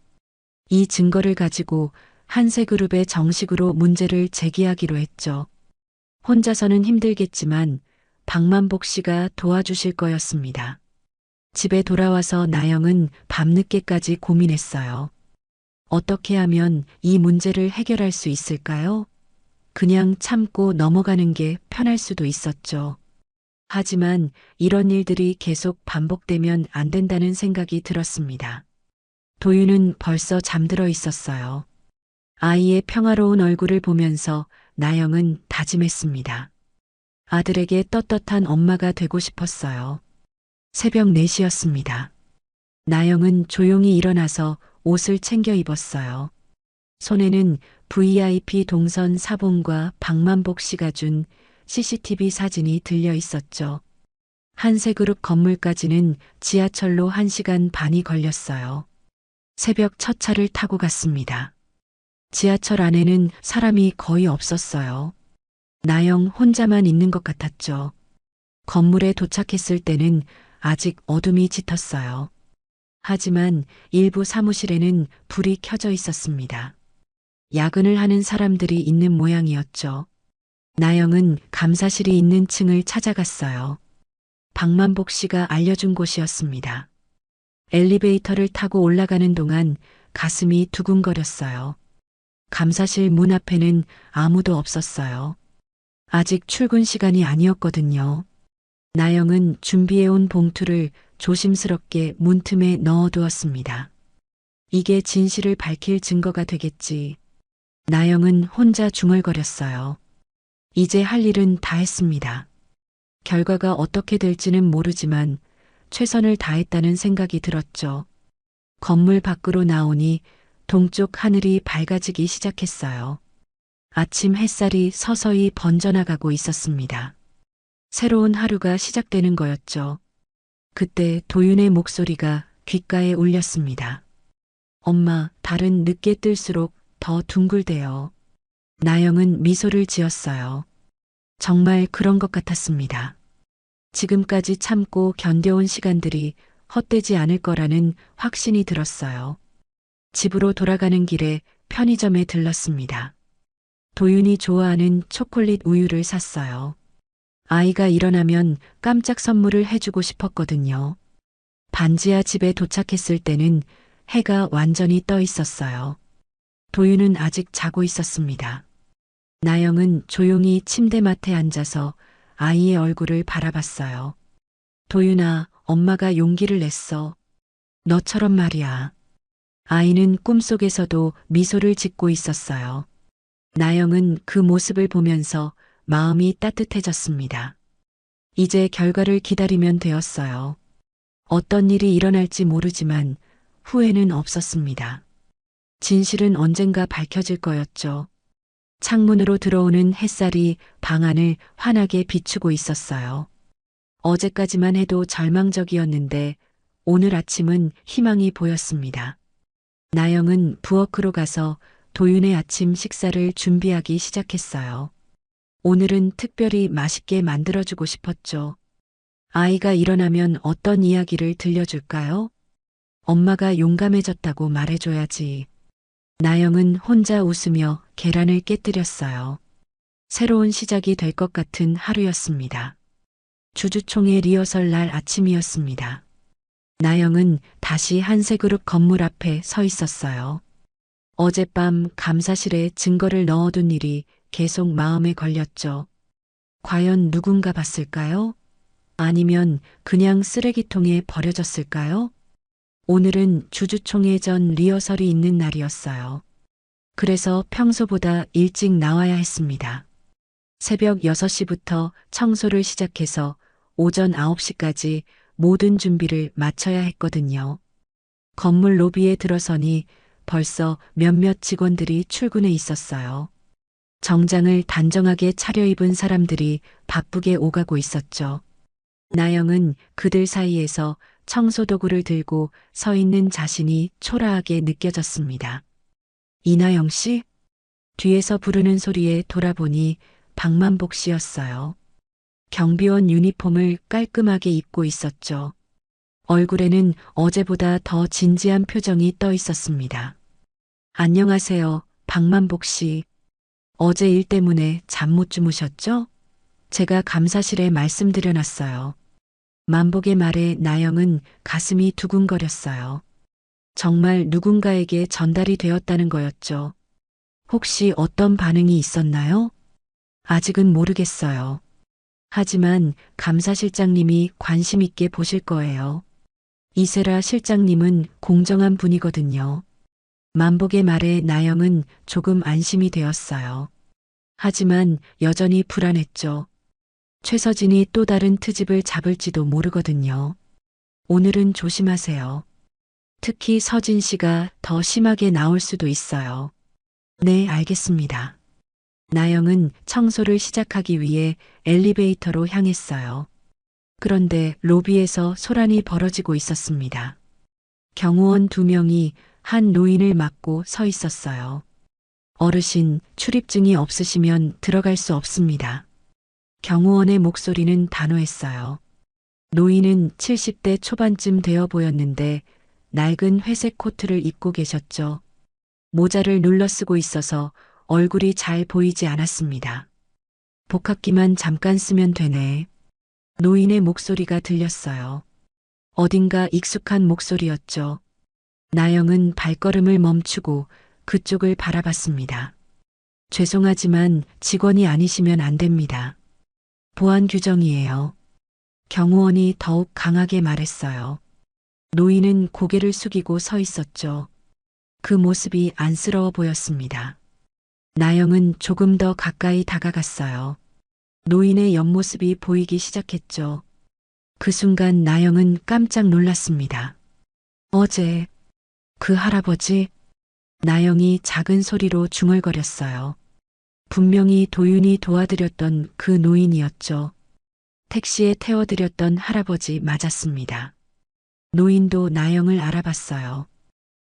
이 증거를 가지고 한세그룹에 정식으로 문제를 제기하기로 했죠. 혼자서는 힘들겠지만 박만복 씨가 도와주실 거였습니다. 집에 돌아와서 나영은 밤늦게까지 고민했어요. 어떻게 하면 이 문제를 해결할 수 있을까요? 그냥 참고 넘어가는 게 편할 수도 있었죠. 하지만 이런 일들이 계속 반복되면 안 된다는 생각이 들었습니다. 도윤은 벌써 잠들어 있었어요. 아이의 평화로운 얼굴을 보면서 나영은 다짐했습니다. 아들에게 떳떳한 엄마가 되고 싶었어요. 새벽 4시였습니다. 나영은 조용히 일어나서 옷을 챙겨 입었어요. 손에는 VIP 동선 사본과 박만복 씨가 준 CCTV 사진이 들려 있었죠. 한세그룹 건물까지는 지하철로 1시간 반이 걸렸어요. 새벽 첫 차를 타고 갔습니다. 지하철 안에는 사람이 거의 없었어요. 나영 혼자만 있는 것 같았죠. 건물에 도착했을 때는 아직 어둠이 짙었어요. 하지만 일부 사무실에는 불이 켜져 있었습니다. 야근을 하는 사람들이 있는 모양이었죠. 나영은 감사실이 있는 층을 찾아갔어요. 박만복 씨가 알려준 곳이었습니다. 엘리베이터를 타고 올라가는 동안 가슴이 두근거렸어요. 감사실 문 앞에는 아무도 없었어요. 아직 출근 시간이 아니었거든요. 나영은 준비해온 봉투를 조심스럽게 문틈에 넣어두었습니다. 이게 진실을 밝힐 증거가 되겠지. 나영은 혼자 중얼거렸어요. 이제 할 일은 다 했습니다. 결과가 어떻게 될지는 모르지만 최선을 다했다는 생각이 들었죠. 건물 밖으로 나오니 동쪽 하늘이 밝아지기 시작했어요. 아침 햇살이 서서히 번져나가고 있었습니다. 새로운 하루가 시작되는 거였죠. 그때 도윤의 목소리가 귓가에 울렸습니다. 엄마, 달은 늦게 뜰수록 더 둥글대요. 나영은 미소를 지었어요. 정말 그런 것 같았습니다. 지금까지 참고 견뎌온 시간들이 헛되지 않을 거라는 확신이 들었어요. 집으로 돌아가는 길에 편의점에 들렀습니다. 도윤이 좋아하는 초콜릿 우유를 샀어요. 아이가 일어나면 깜짝 선물을 해주고 싶었거든요. 반지하 집에 도착했을 때는 해가 완전히 떠 있었어요. 도윤은 아직 자고 있었습니다. 나영은 조용히 침대맡에 앉아서 아이의 얼굴을 바라봤어요. 도윤아, 엄마가 용기를 냈어. 너처럼 말이야. 아이는 꿈속에서도 미소를 짓고 있었어요. 나영은 그 모습을 보면서 마음이 따뜻해졌습니다. 이제 결과를 기다리면 되었어요. 어떤 일이 일어날지 모르지만 후회는 없었습니다. 진실은 언젠가 밝혀질 거였죠. 창문으로 들어오는 햇살이 방 안을 환하게 비추고 있었어요. 어제까지만 해도 절망적이었는데 오늘 아침은 희망이 보였습니다. 나영은 부엌으로 가서 도윤의 아침 식사를 준비하기 시작했어요. 오늘은 특별히 맛있게 만들어주고 싶었죠. 아이가 일어나면 어떤 이야기를 들려줄까요? 엄마가 용감해졌다고 말해줘야지. 나영은 혼자 웃으며 계란을 깨뜨렸어요. 새로운 시작이 될 것 같은 하루였습니다. 주주총회 리허설 날 아침이었습니다. 나영은 다시 한세그룹 건물 앞에 서 있었어요. 어젯밤 감사실에 증거를 넣어둔 일이 계속 마음에 걸렸죠. 과연 누군가 봤을까요? 아니면 그냥 쓰레기통에 버려졌을까요? 오늘은 주주총회 전 리허설이 있는 날이었어요. 그래서 평소보다 일찍 나와야 했습니다. 새벽 6시부터 청소를 시작해서 오전 9시까지 모든 준비를 마쳐야 했거든요. 건물 로비에 들어서니 벌써 몇몇 직원들이 출근해 있었어요. 정장을 단정하게 차려입은 사람들이 바쁘게 오가고 있었죠. 나영은 그들 사이에서 청소도구를 들고 서 있는 자신이 초라하게 느껴졌습니다. 이나영 씨? 뒤에서 부르는 소리에 돌아보니 박만복 씨였어요. 경비원 유니폼을 깔끔하게 입고 있었죠. 얼굴에는 어제보다 더 진지한 표정이 떠 있었습니다. 안녕하세요, 박만복 씨. 어제 일 때문에 잠 못 주무셨죠? 제가 감사실에 말씀드려놨어요. 만복의 말에 나영은 가슴이 두근거렸어요. 정말 누군가에게 전달이 되었다는 거였죠. 혹시 어떤 반응이 있었나요? 아직은 모르겠어요. 하지만 감사실장님이 관심 있게 보실 거예요. 이세라 실장님은 공정한 분이거든요. 만복의 말에 나영은 조금 안심이 되었어요. 하지만 여전히 불안했죠. 최서진이 또 다른 트집을 잡을지도 모르거든요. 오늘은 조심하세요. 특히 서진 씨가 더 심하게 나올 수도 있어요. 네, 알겠습니다. 나영은 청소를 시작하기 위해 엘리베이터로 향했어요. 그런데 로비에서 소란이 벌어지고 있었습니다. 경호원 2명이 한 노인을 막고 서 있었어요. 어르신, 출입증이 없으시면 들어갈 수 없습니다. 경호원의 목소리는 단호했어요. 노인은 70대 초반쯤 되어 보였는데 낡은 회색 코트를 입고 계셨죠. 모자를 눌러 쓰고 있어서 얼굴이 잘 보이지 않았습니다. 복합기만 잠깐 쓰면 되네. 노인의 목소리가 들렸어요. 어딘가 익숙한 목소리였죠. 나영은 발걸음을 멈추고 그쪽을 바라봤습니다. 죄송하지만 직원이 아니시면 안 됩니다. 보안 규정이에요. 경호원이 더욱 강하게 말했어요. 노인은 고개를 숙이고 서 있었죠. 그 모습이 안쓰러워 보였습니다. 나영은 조금 더 가까이 다가갔어요. 노인의 옆모습이 보이기 시작했죠. 그 순간 나영은 깜짝 놀랐습니다. 어제 그 할아버지? 나영이 작은 소리로 중얼거렸어요. 분명히 도윤이 도와드렸던 그 노인이었죠. 택시에 태워드렸던 할아버지 맞았습니다. 노인도 나영을 알아봤어요.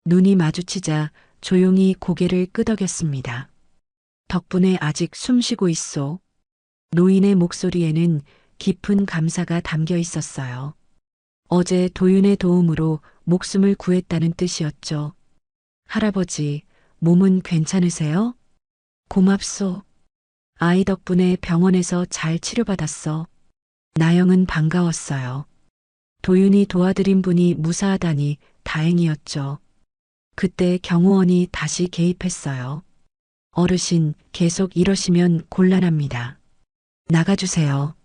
눈이 마주치자 조용히 고개를 끄덕였습니다. 덕분에 아직 숨쉬고 있소. 노인의 목소리에는 깊은 감사가 담겨 있었어요. 어제 도윤의 도움으로 목숨을 구했다는 뜻이었죠. 할아버지, 몸은 괜찮으세요? 고맙소. 아이 덕분에 병원에서 잘 치료받았어. 나영은 반가웠어요. 도윤이 도와드린 분이 무사하다니 다행이었죠. 그때 경호원이 다시 개입했어요. 어르신, 계속 이러시면 곤란합니다. 나가주세요.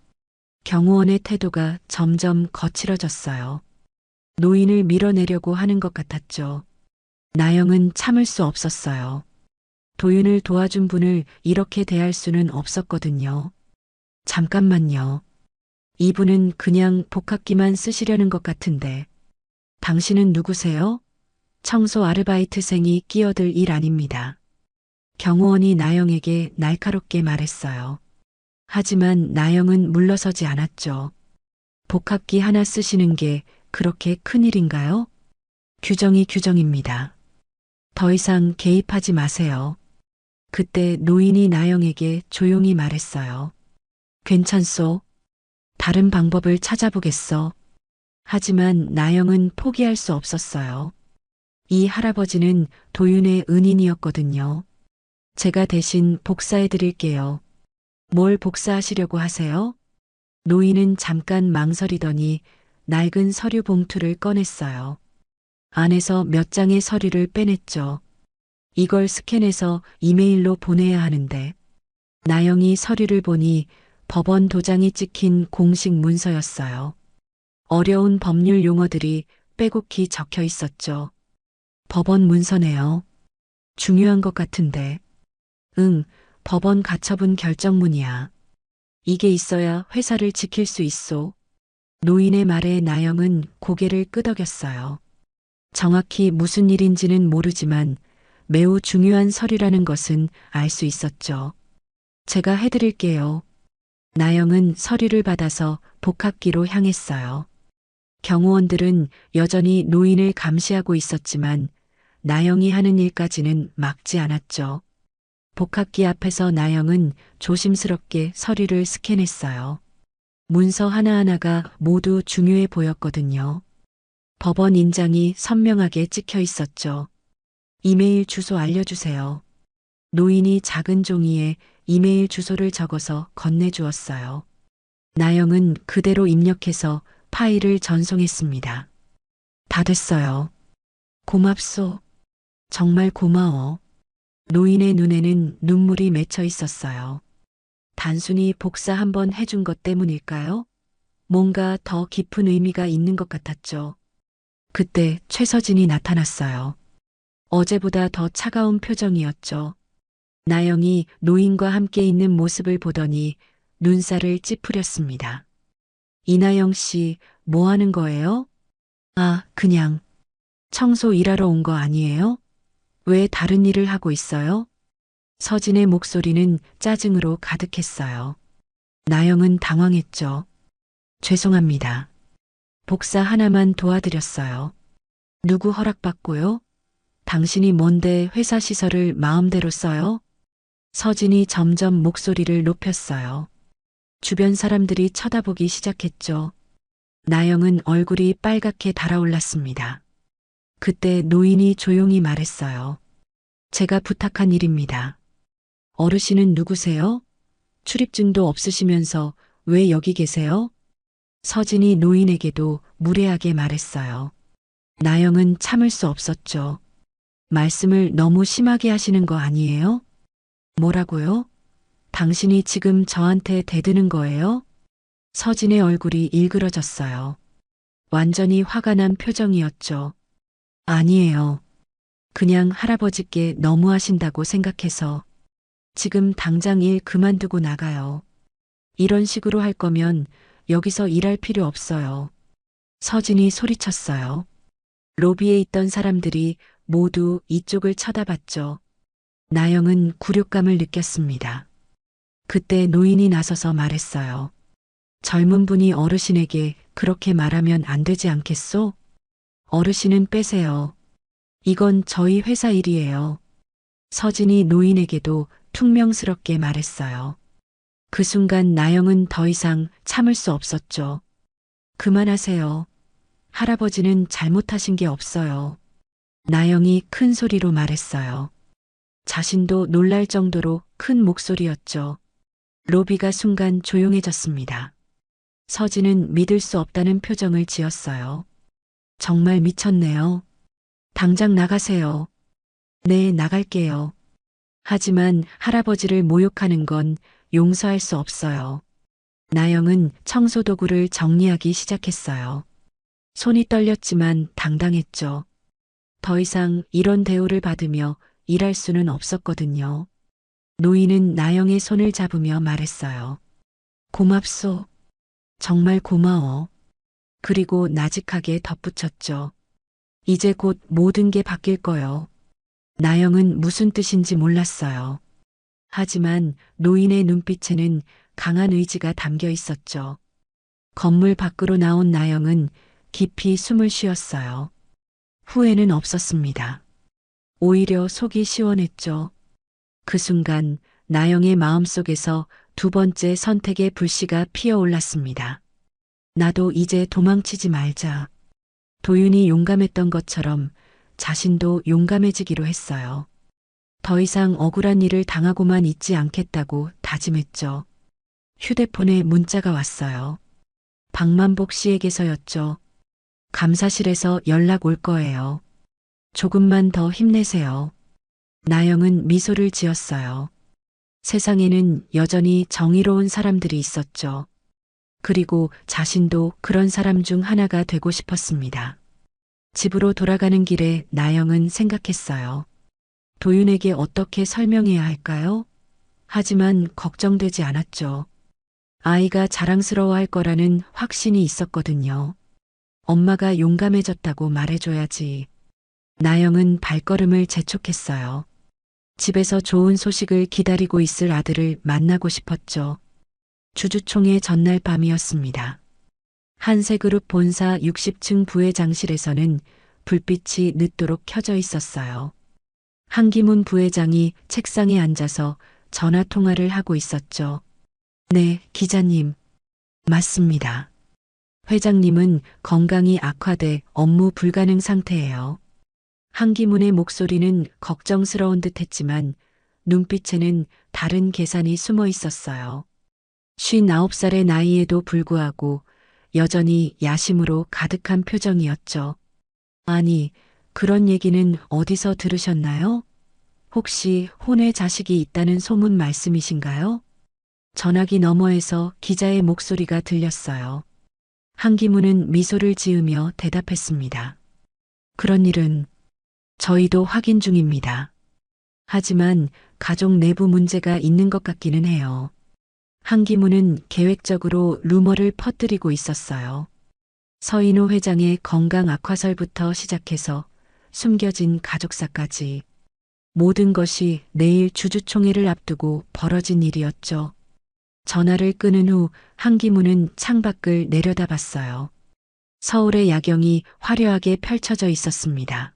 경호원의 태도가 점점 거칠어졌어요. 노인을 밀어내려고 하는 것 같았죠. 나영은 참을 수 없었어요. 도윤을 도와준 분을 이렇게 대할 수는 없었거든요. 잠깐만요. 이분은 그냥 복합기만 쓰시려는 것 같은데. 당신은 누구세요? 청소 아르바이트생이 끼어들 일 아닙니다. 경호원이 나영에게 날카롭게 말했어요. 하지만 나영은 물러서지 않았죠. 복합기 하나 쓰시는 게 그렇게 큰일인가요? 규정이 규정입니다. 더 이상 개입하지 마세요. 그때 노인이 나영에게 조용히 말했어요. 괜찮소. 다른 방법을 찾아보겠어. 하지만 나영은 포기할 수 없었어요. 이 할아버지는 도윤의 은인이었거든요. 제가 대신 복사해 드릴게요. 뭘 복사하시려고 하세요? 노인은 잠깐 망설이더니 낡은 서류 봉투를 꺼냈어요. 안에서 몇 장의 서류를 빼냈죠. 이걸 스캔해서 이메일로 보내야 하는데. 나영이 서류를 보니 법원 도장이 찍힌 공식 문서였어요. 어려운 법률 용어들이 빼곡히 적혀 있었죠. 법원 문서네요. 중요한 것 같은데. 응, 법원 가처분 결정문이야. 이게 있어야 회사를 지킬 수 있소. 노인의 말에 나영은 고개를 끄덕였어요. 정확히 무슨 일인지는 모르지만 매우 중요한 서류라는 것은 알 수 있었죠. 제가 해드릴게요. 나영은 서류를 받아서 복합기로 향했어요. 경호원들은 여전히 노인을 감시하고 있었지만 나영이 하는 일까지는 막지 않았죠. 복합기 앞에서 나영은 조심스럽게 서류를 스캔했어요. 문서 하나하나가 모두 중요해 보였거든요. 법원 인장이 선명하게 찍혀 있었죠. 이메일 주소 알려주세요. 노인이 작은 종이에 이메일 주소를 적어서 건네주었어요. 나영은 그대로 입력해서 파일을 전송했습니다. 다 됐어요. 고맙소. 정말 고마워. 노인의 눈에는 눈물이 맺혀 있었어요. 단순히 복사 한번 해준 것 때문일까요? 뭔가 더 깊은 의미가 있는 것 같았죠. 그때 최서진이 나타났어요. 어제보다 더 차가운 표정이었죠. 나영이 노인과 함께 있는 모습을 보더니 눈살을 찌푸렸습니다. 이나영 씨, 뭐 하는 거예요? 아, 그냥 청소 일하러 온 거 아니에요? 왜 다른 일을 하고 있어요? 서진의 목소리는 짜증으로 가득했어요. 나영은 당황했죠. 죄송합니다. 복사 하나만 도와드렸어요. 누구 허락받고요? 당신이 뭔데 회사 시설을 마음대로 써요? 서진이 점점 목소리를 높였어요. 주변 사람들이 쳐다보기 시작했죠. 나영은 얼굴이 빨갛게 달아올랐습니다. 그때 노인이 조용히 말했어요. 제가 부탁한 일입니다. 어르신은 누구세요? 출입증도 없으시면서 왜 여기 계세요? 서진이 노인에게도 무례하게 말했어요. 나영은 참을 수 없었죠. 말씀을 너무 심하게 하시는 거 아니에요? 뭐라고요? 당신이 지금 저한테 대드는 거예요? 서진의 얼굴이 일그러졌어요. 완전히 화가 난 표정이었죠. 아니에요. 그냥 할아버지께 너무하신다고 생각해서 지금 당장 일 그만두고 나가요. 이런 식으로 할 거면 여기서 일할 필요 없어요. 서진이 소리쳤어요. 로비에 있던 사람들이 모두 이쪽을 쳐다봤죠. 나영은 굴욕감을 느꼈습니다. 그때 노인이 나서서 말했어요. 젊은 분이 어르신에게 그렇게 말하면 안 되지 않겠소? 어르신은 빼세요. 이건 저희 회사 일이에요. 서진이 노인에게도 퉁명스럽게 말했어요. 그 순간 나영은 더 이상 참을 수 없었죠. 그만하세요. 할아버지는 잘못하신 게 없어요. 나영이 큰 소리로 말했어요. 자신도 놀랄 정도로 큰 목소리였죠. 로비가 순간 조용해졌습니다. 서진은 믿을 수 없다는 표정을 지었어요. 정말 미쳤네요. 당장 나가세요. 네, 나갈게요. 하지만 할아버지를 모욕하는 건 용서할 수 없어요. 나영은 청소도구를 정리하기 시작했어요. 손이 떨렸지만 당당했죠. 더 이상 이런 대우를 받으며 일할 수는 없었거든요. 노인은 나영의 손을 잡으며 말했어요. 고맙소. 정말 고마워. 그리고 나직하게 덧붙였죠. 이제 곧 모든 게 바뀔 거요. 나영은 무슨 뜻인지 몰랐어요. 하지만 노인의 눈빛에는 강한 의지가 담겨 있었죠. 건물 밖으로 나온 나영은 깊이 숨을 쉬었어요. 후회는 없었습니다. 오히려 속이 시원했죠. 그 순간 나영의 마음속에서 두 번째 선택의 불씨가 피어올랐습니다. 나도 이제 도망치지 말자. 도윤이 용감했던 것처럼 자신도 용감해지기로 했어요. 더 이상 억울한 일을 당하고만 있지 않겠다고 다짐했죠. 휴대폰에 문자가 왔어요. 박만복 씨에게서였죠. 감사실에서 연락 올 거예요. 조금만 더 힘내세요. 나영은 미소를 지었어요. 세상에는 여전히 정의로운 사람들이 있었죠. 그리고 자신도 그런 사람 중 하나가 되고 싶었습니다. 집으로 돌아가는 길에 나영은 생각했어요. 도윤에게 어떻게 설명해야 할까요? 하지만 걱정되지 않았죠. 아이가 자랑스러워할 거라는 확신이 있었거든요. 엄마가 용감해졌다고 말해줘야지. 나영은 발걸음을 재촉했어요. 집에서 좋은 소식을 기다리고 있을 아들을 만나고 싶었죠. 주주총회 전날 밤이었습니다. 한세그룹 본사 60층 부회장실에서는 불빛이 늦도록 켜져 있었어요. 한기문 부회장이 책상에 앉아서 전화 통화를 하고 있었죠. 네, 기자님. 맞습니다. 회장님은 건강이 악화돼 업무 불가능 상태예요. 한기문의 목소리는 걱정스러운 듯 했지만 눈빛에는 다른 계산이 숨어 있었어요. 59살의 나이에도 불구하고 여전히 야심으로 가득한 표정이었죠. 아니, 그런 얘기는 어디서 들으셨나요? 혹시 혼외 자식이 있다는 소문 말씀이신가요? 전화기 너머에서 기자의 목소리가 들렸어요. 한기문은 미소를 지으며 대답했습니다. 그런 일은 저희도 확인 중입니다. 하지만 가족 내부 문제가 있는 것 같기는 해요. 한기문은 계획적으로 루머를 퍼뜨리고 있었어요. 서인호 회장의 건강 악화설부터 시작해서 숨겨진 가족사까지 모든 것이 내일 주주총회를 앞두고 벌어진 일이었죠. 전화를 끊은 후 한기문은 창밖을 내려다봤어요. 서울의 야경이 화려하게 펼쳐져 있었습니다.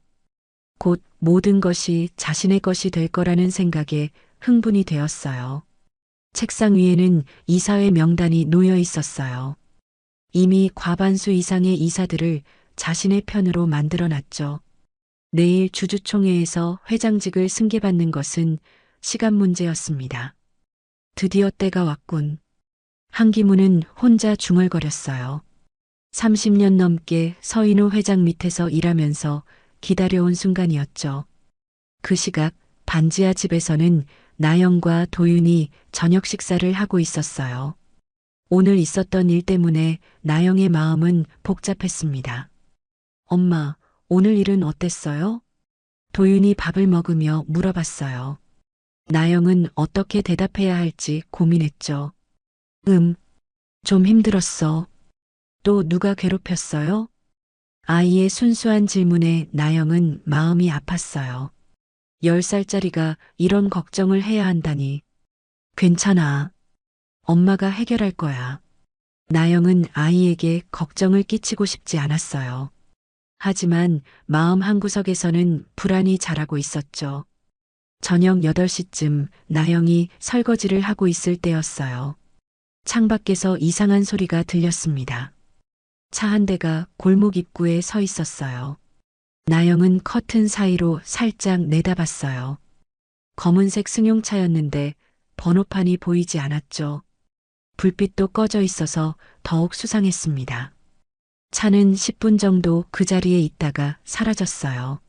곧 모든 것이 자신의 것이 될 거라는 생각에 흥분이 되었어요. 책상 위에는 이사회 명단이 놓여 있었어요. 이미 과반수 이상의 이사들을 자신의 편으로 만들어 놨죠. 내일 주주총회에서 회장직을 승계받는 것은 시간 문제였습니다. 드디어 때가 왔군. 한기문은 혼자 중얼거렸어요. 30년 넘게 서인호 회장 밑에서 일하면서 기다려온 순간이었죠. 그 시각 반지하 집에서는 나영과 도윤이 저녁 식사를 하고 있었어요. 오늘 있었던 일 때문에 나영의 마음은 복잡했습니다. 엄마, 오늘 일은 어땠어요? 도윤이 밥을 먹으며 물어봤어요. 나영은 어떻게 대답해야 할지 고민했죠. 좀 힘들었어. 또 누가 괴롭혔어요? 아이의 순수한 질문에 나영은 마음이 아팠어요. 10살짜리가 이런 걱정을 해야 한다니. 괜찮아. 엄마가 해결할 거야. 나영은 아이에게 걱정을 끼치고 싶지 않았어요. 하지만 마음 한구석에서는 불안이 자라고 있었죠. 저녁 8시쯤 나영이 설거지를 하고 있을 때였어요. 창밖에서 이상한 소리가 들렸습니다. 차 한 대가 골목 입구에 서 있었어요. 나영은 커튼 사이로 살짝 내다봤어요. 검은색 승용차였는데 번호판이 보이지 않았죠. 불빛도 꺼져 있어서 더욱 수상했습니다. 차는 10분 정도 그 자리에 있다가 사라졌어요.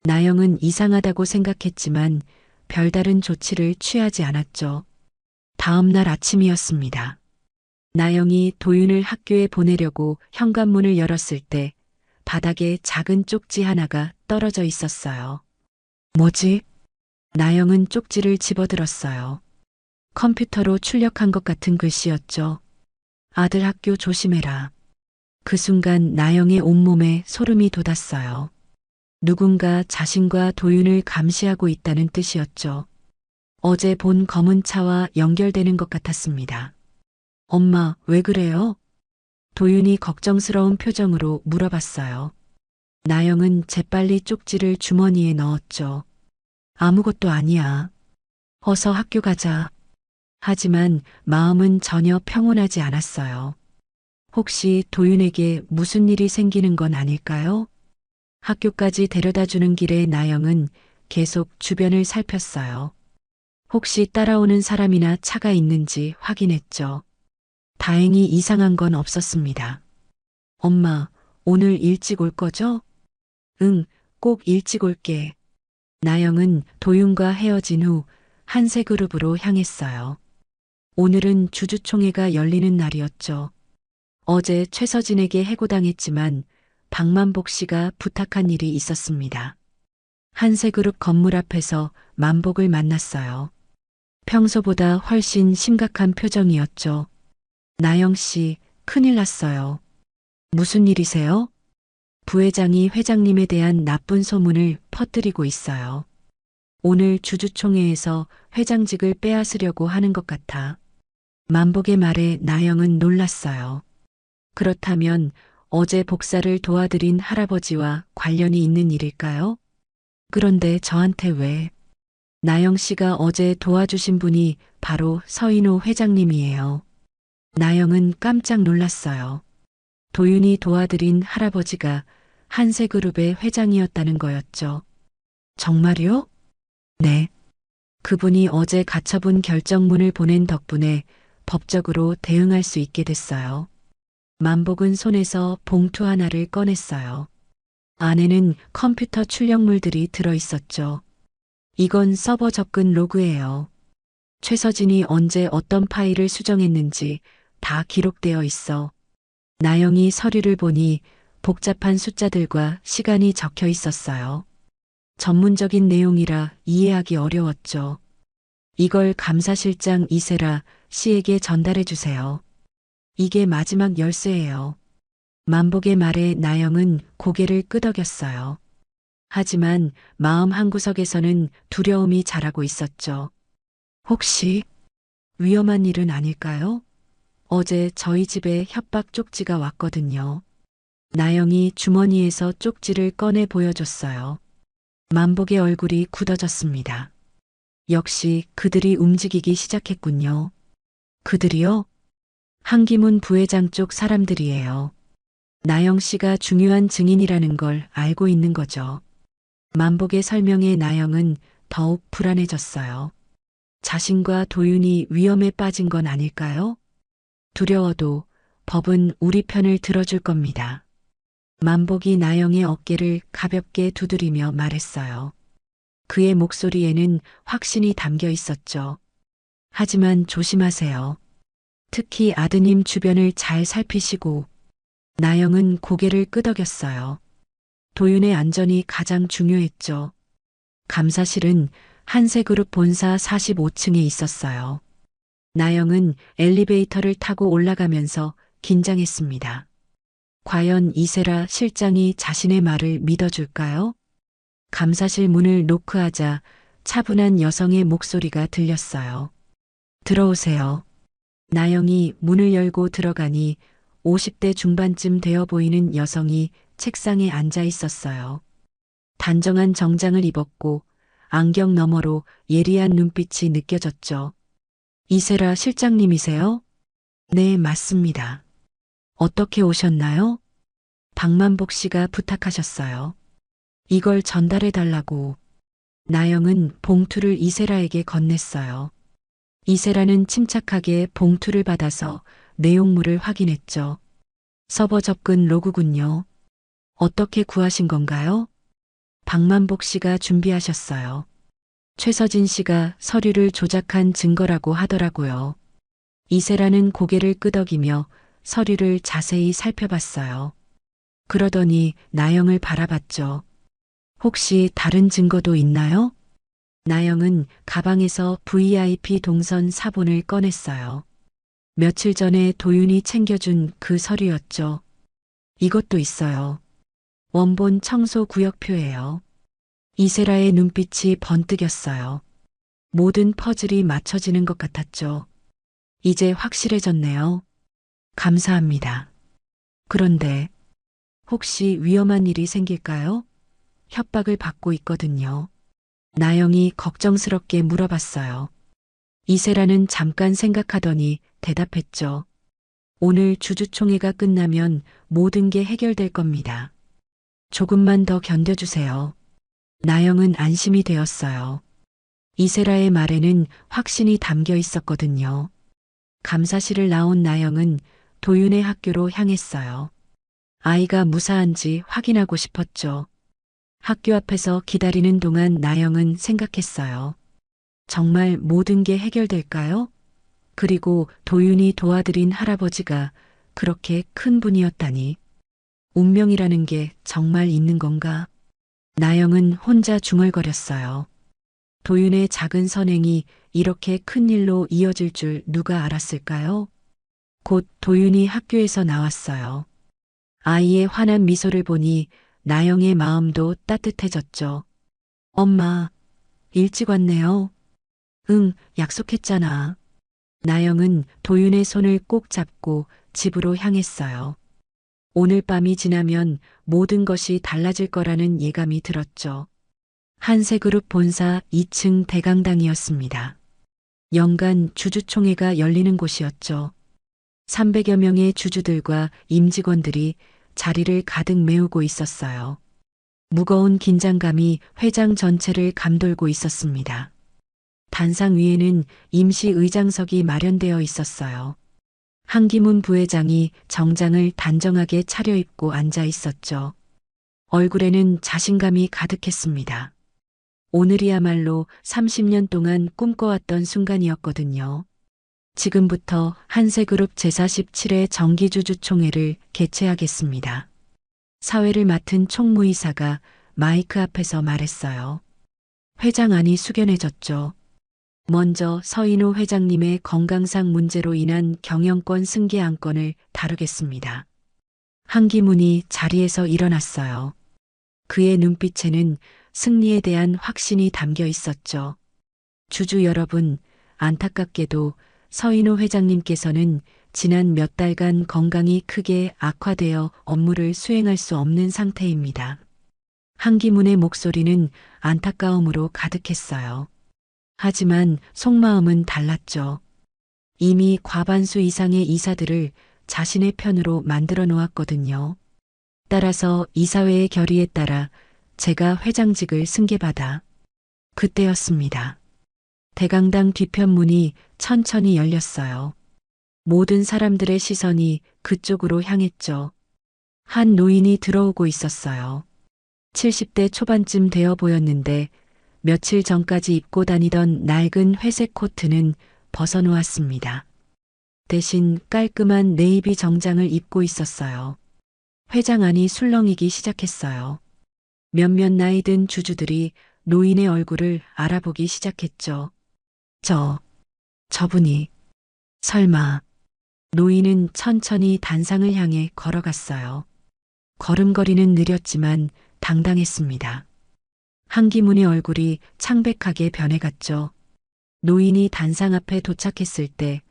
나영은 이상하다고 생각했지만 별다른 조치를 취하지 않았죠. 다음 날 아침이었습니다. 나영이 도윤을 학교에 보내려고 현관문을 열었을 때 바닥에 작은 쪽지 하나가 떨어져 있었어요. 뭐지? 나영은 쪽지를 집어들었어요. 컴퓨터로 출력한 것 같은 글씨였죠. 아들 학교 조심해라. 그 순간 나영의 온몸에 소름이 돋았어요. 누군가 자신과 도윤을 감시하고 있다는 뜻이었죠. 어제 본 검은 차와 연결되는 것 같았습니다. 엄마, 왜 그래요? 도윤이 걱정스러운 표정으로 물어봤어요. 나영은 재빨리 쪽지를 주머니에 넣었죠. 아무것도 아니야. 어서 학교 가자. 하지만 마음은 전혀 평온하지 않았어요. 혹시 도윤에게 무슨 일이 생기는 건 아닐까요? 학교까지 데려다 주는 길에 나영은 계속 주변을 살폈어요. 혹시 따라오는 사람이나 차가 있는지 확인했죠. 다행히 이상한 건 없었습니다. 엄마, 오늘 일찍 올 거죠? 응, 꼭 일찍 올게. 나영은 도윤과 헤어진 후 한세그룹으로 향했어요. 오늘은 주주총회가 열리는 날이었죠. 어제 최서진에게 해고당했지만 박만복 씨가 부탁한 일이 있었습니다. 한세그룹 건물 앞에서 만복을 만났어요. 평소보다 훨씬 심각한 표정이었죠. 나영 씨, 큰일 났어요. 무슨 일이세요? 부회장이 회장님에 대한 나쁜 소문을 퍼뜨리고 있어요. 오늘 주주총회에서 회장직을 빼앗으려고 하는 것 같아. 만복의 말에 나영은 놀랐어요. 그렇다면 어제 복사를 도와드린 할아버지와 관련이 있는 일일까요? 그런데 저한테 왜? 나영 씨가 어제 도와주신 분이 바로 서인호 회장님이에요. 나영은 깜짝 놀랐어요. 도윤이 도와드린 할아버지가 한세그룹의 회장이었다는 거였죠. 정말요? 네. 그분이 어제 가처분 결정문을 보낸 덕분에 법적으로 대응할 수 있게 됐어요. 만복은 손에서 봉투 하나를 꺼냈어요. 안에는 컴퓨터 출력물들이 들어 있었죠. 이건 서버 접근 로그예요. 최서진이 언제 어떤 파일을 수정했는지 다 기록되어 있어. 나영이 서류를 보니 복잡한 숫자들과 시간이 적혀 있었어요. 전문적인 내용이라 이해하기 어려웠죠. 이걸 감사실장 이세라 씨에게 전달해 주세요. 이게 마지막 열쇠예요. 만복의 말에 나영은 고개를 끄덕였어요. 하지만 마음 한구석에서는 두려움이 자라고 있었죠. 혹시 위험한 일은 아닐까요? 어제 저희 집에 협박 쪽지가 왔거든요. 나영이 주머니에서 쪽지를 꺼내 보여줬어요. 만복의 얼굴이 굳어졌습니다. 역시 그들이 움직이기 시작했군요. 그들이요? 한기문 부회장 쪽 사람들이에요. 나영 씨가 중요한 증인이라는 걸 알고 있는 거죠. 만복의 설명에 나영은 더욱 불안해졌어요. 자신과 도윤이 위험에 빠진 건 아닐까요? 두려워도 법은 우리 편을 들어줄 겁니다. 만복이 나영의 어깨를 가볍게 두드리며 말했어요. 그의 목소리에는 확신이 담겨 있었죠. 하지만 조심하세요. 특히 아드님 주변을 잘 살피시고. 나영은 고개를 끄덕였어요. 도윤의 안전이 가장 중요했죠. 감사실은 한세그룹 본사 45층에 있었어요. 나영은 엘리베이터를 타고 올라가면서 긴장했습니다. 과연 이세라 실장이 자신의 말을 믿어줄까요? 감사실 문을 노크하자 차분한 여성의 목소리가 들렸어요. 들어오세요. 나영이 문을 열고 들어가니 50대 중반쯤 되어 보이는 여성이 책상에 앉아 있었어요. 단정한 정장을 입었고 안경 너머로 예리한 눈빛이 느껴졌죠. 이세라 실장님이세요? 네, 맞습니다. 어떻게 오셨나요? 박만복 씨가 부탁하셨어요. 이걸 전달해 달라고. 나영은 봉투를 이세라에게 건넸어요. 이세라는 침착하게 봉투를 받아서 내용물을 확인했죠. 서버 접근 로그군요. 어떻게 구하신 건가요? 박만복 씨가 준비하셨어요. 최서진 씨가 서류를 조작한 증거라고 하더라고요. 이세라는 고개를 끄덕이며 서류를 자세히 살펴봤어요. 그러더니 나영을 바라봤죠. 혹시 다른 증거도 있나요? 나영은 가방에서 VIP 동선 사본을 꺼냈어요. 며칠 전에 도윤이 챙겨준 그 서류였죠. 이것도 있어요. 원본 청소 구역표예요. 이세라의 눈빛이 번뜩였어요. 모든 퍼즐이 맞춰지는 것 같았죠. 이제 확실해졌네요. 감사합니다. 그런데 혹시 위험한 일이 생길까요? 협박을 받고 있거든요. 나영이 걱정스럽게 물어봤어요. 이세라는 잠깐 생각하더니 대답했죠. 오늘 주주총회가 끝나면 모든 게 해결될 겁니다. 조금만 더 견뎌주세요. 나영은 안심이 되었어요. 이세라의 말에는 확신이 담겨 있었거든요. 감사실을 나온 나영은 도윤의 학교로 향했어요. 아이가 무사한지 확인하고 싶었죠. 학교 앞에서 기다리는 동안 나영은 생각했어요. 정말 모든 게 해결될까요? 그리고 도윤이 도와드린 할아버지가 그렇게 큰 분이었다니. 운명이라는 게 정말 있는 건가? 나영은 혼자 중얼거렸어요. 도윤의 작은 선행이 이렇게 큰 일로 이어질 줄 누가 알았을까요? 곧 도윤이 학교에서 나왔어요. 아이의 환한 미소를 보니 나영의 마음도 따뜻해졌죠. 엄마, 일찍 왔네요. 응, 약속했잖아. 나영은 도윤의 손을 꼭 잡고 집으로 향했어요. 오늘 밤이 지나면 모든 것이 달라질 거라는 예감이 들었죠. 한세그룹 본사 2층 대강당이었습니다. 연간 주주총회가 열리는 곳이었죠. 300여 명의 주주들과 임직원들이 자리를 가득 메우고 있었어요. 무거운 긴장감이 회장 전체를 감돌고 있었습니다. 단상 위에는 임시 의장석이 마련되어 있었어요. 한기문 부회장이 정장을 단정하게 차려입고 앉아 있었죠. 얼굴에는 자신감이 가득했습니다. 오늘이야말로 30년 동안 꿈꿔왔던 순간이었거든요. 지금부터 한세그룹 제47회 정기주주총회를 개최하겠습니다. 사회를 맡은 총무이사가 마이크 앞에서 말했어요. 회장 안이 숙연해졌죠. 먼저 서인호 회장님의 건강상 문제로 인한 경영권 승계 안건을 다루겠습니다. 한기문이 자리에서 일어났어요. 그의 눈빛에는 승리에 대한 확신이 담겨 있었죠. 주주 여러분, 안타깝게도 서인호 회장님께서는 지난 몇 달간 건강이 크게 악화되어 업무를 수행할 수 없는 상태입니다. 한기문의 목소리는 안타까움으로 가득했어요. 하지만 속마음은 달랐죠. 이미 과반수 이상의 이사들을 자신의 편으로 만들어 놓았거든요. 따라서 이사회의 결의에 따라 제가 회장직을 승계받아 그때였습니다. 대강당 뒤편문이 천천히 열렸어요. 모든 사람들의 시선이 그쪽으로 향했죠. 한 노인이 들어오고 있었어요. 70대 초반쯤 되어 보였는데 며칠 전까지 입고 다니던 낡은 회색 코트는 벗어놓았습니다. 대신 깔끔한 네이비 정장을 입고 있었어요. 회장 안이 술렁이기 시작했어요. 몇몇 나이 든 주주들이 노인의 얼굴을 알아보기 시작했죠. 저분이 설마. 노인은 천천히 단상을 향해 걸어갔어요. 걸음걸이는 느렸지만 당당했습니다. 한기문의 얼굴이 창백하게 변해갔죠. 노인이 단상 앞에 도착했을 때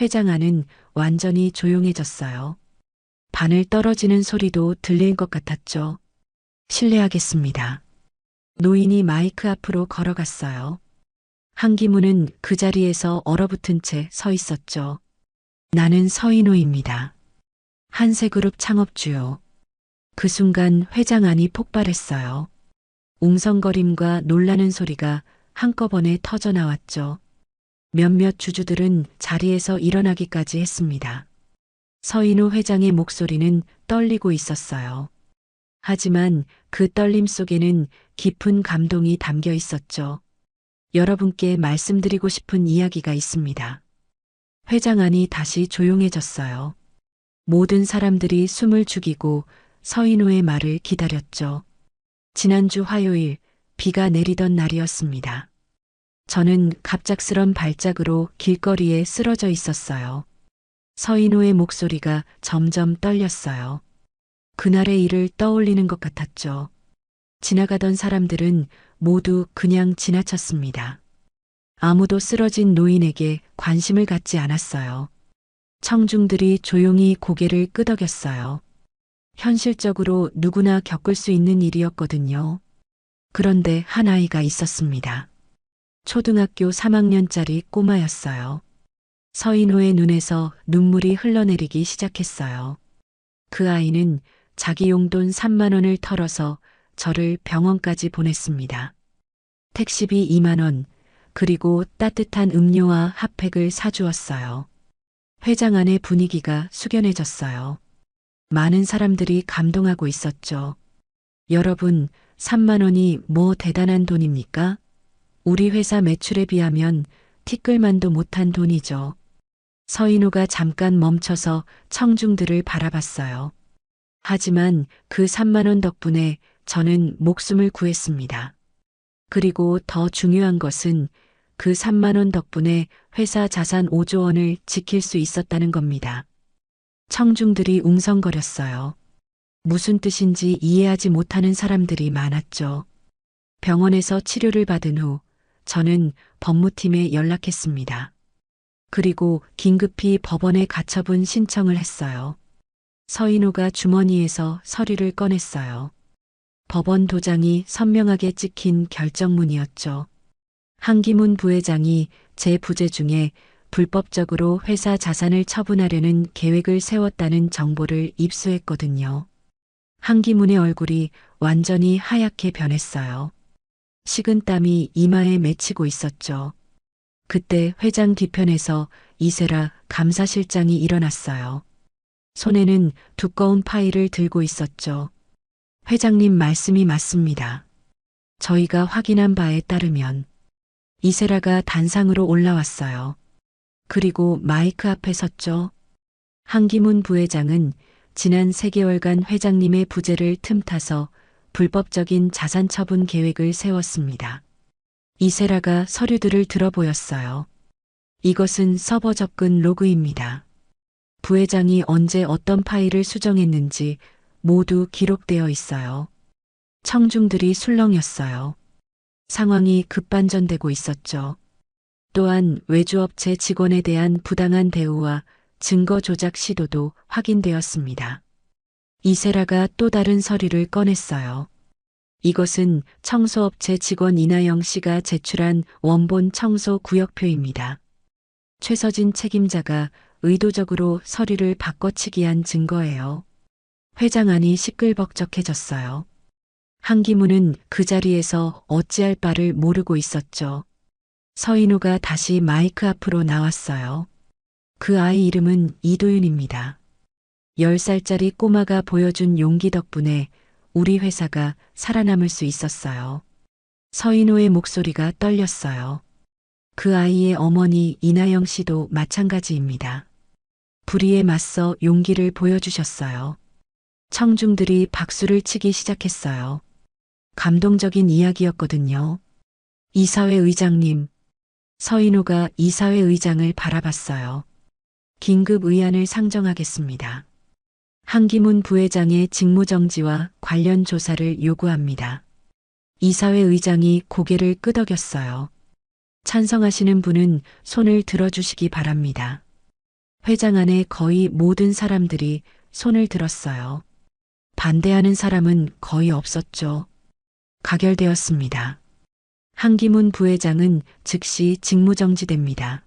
회장 안은 완전히 조용해졌어요. 바늘 떨어지는 소리도 들릴 것 같았죠. 실례하겠습니다. 노인이 마이크 앞으로 걸어갔어요. 한기문은 그 자리에서 얼어붙은 채 서 있었죠. 나는 서인호입니다. 한세그룹 창업주요. 그 순간 회장 안이 폭발했어요. 웅성거림과 놀라는 소리가 한꺼번에 터져 나왔죠. 몇몇 주주들은 자리에서 일어나기까지 했습니다. 서인호 회장의 목소리는 떨리고 있었어요. 하지만 그 떨림 속에는 깊은 감동이 담겨 있었죠. 여러분께 말씀드리고 싶은 이야기가 있습니다. 회장 안이 다시 조용해졌어요. 모든 사람들이 숨을 죽이고 서인호의 말을 기다렸죠. 지난주 화요일 비가 내리던 날이었습니다. 저는 갑작스런 발작으로 길거리에 쓰러져 있었어요. 서인호의 목소리가 점점 떨렸어요. 그날의 일을 떠올리는 것 같았죠. 지나가던 사람들은 모두 그냥 지나쳤습니다. 아무도 쓰러진 노인에게 관심을 갖지 않았어요. 청중들이 조용히 고개를 끄덕였어요. 현실적으로 누구나 겪을 수 있는 일이었거든요. 그런데 한 아이가 있었습니다. 초등학교 3학년짜리 꼬마였어요. 서인호의 눈에서 눈물이 흘러내리기 시작했어요. 그 아이는 자기 용돈 3만 원을 털어서 저를 병원까지 보냈습니다. 택시비 2만 원, 그리고 따뜻한 음료와 핫팩을 사주었어요. 회장 안의 분위기가 숙연해졌어요. 많은 사람들이 감동하고 있었죠. 여러분, 3만 원이 뭐 대단한 돈입니까? 우리 회사 매출에 비하면 티끌만도 못한 돈이죠. 서인호가 잠깐 멈춰서 청중들을 바라봤어요. 하지만 그 3만 원 덕분에 저는 목숨을 구했습니다. 그리고 더 중요한 것은 그 3만 원 덕분에 회사 자산 5조 원을 지킬 수 있었다는 겁니다. 청중들이 웅성거렸어요. 무슨 뜻인지 이해하지 못하는 사람들이 많았죠. 병원에서 치료를 받은 후 저는 법무팀에 연락했습니다. 그리고 긴급히 법원에 가처분 신청을 했어요. 서인호가 주머니에서 서류를 꺼냈어요. 법원 도장이 선명하게 찍힌 결정문이었죠. 한기문 부회장이 제 부재 중에 불법적으로 회사 자산을 처분하려는 계획을 세웠다는 정보를 입수했거든요. 한기문의 얼굴이 완전히 하얗게 변했어요. 식은땀이 이마에 맺히고 있었죠. 그때 회장 뒤편에서 이세라 감사실장이 일어났어요. 손에는 두꺼운 파일을 들고 있었죠. 회장님 말씀이 맞습니다. 저희가 확인한 바에 따르면 이세라가 단상으로 올라왔어요. 그리고 마이크 앞에 섰죠. 한기문 부회장은 지난 3개월간 회장님의 부재를 틈타서 불법적인 자산 처분 계획을 세웠습니다. 이세라가 서류들을 들어 보였어요. 이것은 서버 접근 로그입니다. 부회장이 언제 어떤 파일을 수정했는지 모두 기록되어 있어요. 청중들이 술렁였어요. 상황이 급반전되고 있었죠. 또한 외주업체 직원에 대한 부당한 대우와 증거 조작 시도도 확인되었습니다. 이세라가 또 다른 서류를 꺼냈어요. 이것은 청소업체 직원 이나영 씨가 제출한 원본 청소 구역표입니다. 최서진 책임자가 의도적으로 서류를 바꿔치기 한 증거예요. 회장 안이 시끌벅적해졌어요. 한기문은 그 자리에서 어찌할 바를 모르고 있었죠. 서인호가 다시 마이크 앞으로 나왔어요. 그 아이 이름은 이도윤입니다. 10살짜리 꼬마가 보여준 용기 덕분에 우리 회사가 살아남을 수 있었어요. 서인호의 목소리가 떨렸어요. 그 아이의 어머니 이나영 씨도 마찬가지입니다. 불의에 맞서 용기를 보여주셨어요. 청중들이 박수를 치기 시작했어요. 감동적인 이야기였거든요. 이사회 의장님. 서인호가 이사회 의장을 바라봤어요. 긴급 의안을 상정하겠습니다. 한기문 부회장의 직무정지와 관련 조사를 요구합니다. 이사회 의장이 고개를 끄덕였어요. 찬성하시는 분은 손을 들어주시기 바랍니다. 회장 안에 거의 모든 사람들이 손을 들었어요. 반대하는 사람은 거의 없었죠. 가결되었습니다. 한기문 부회장은 즉시 직무정지됩니다.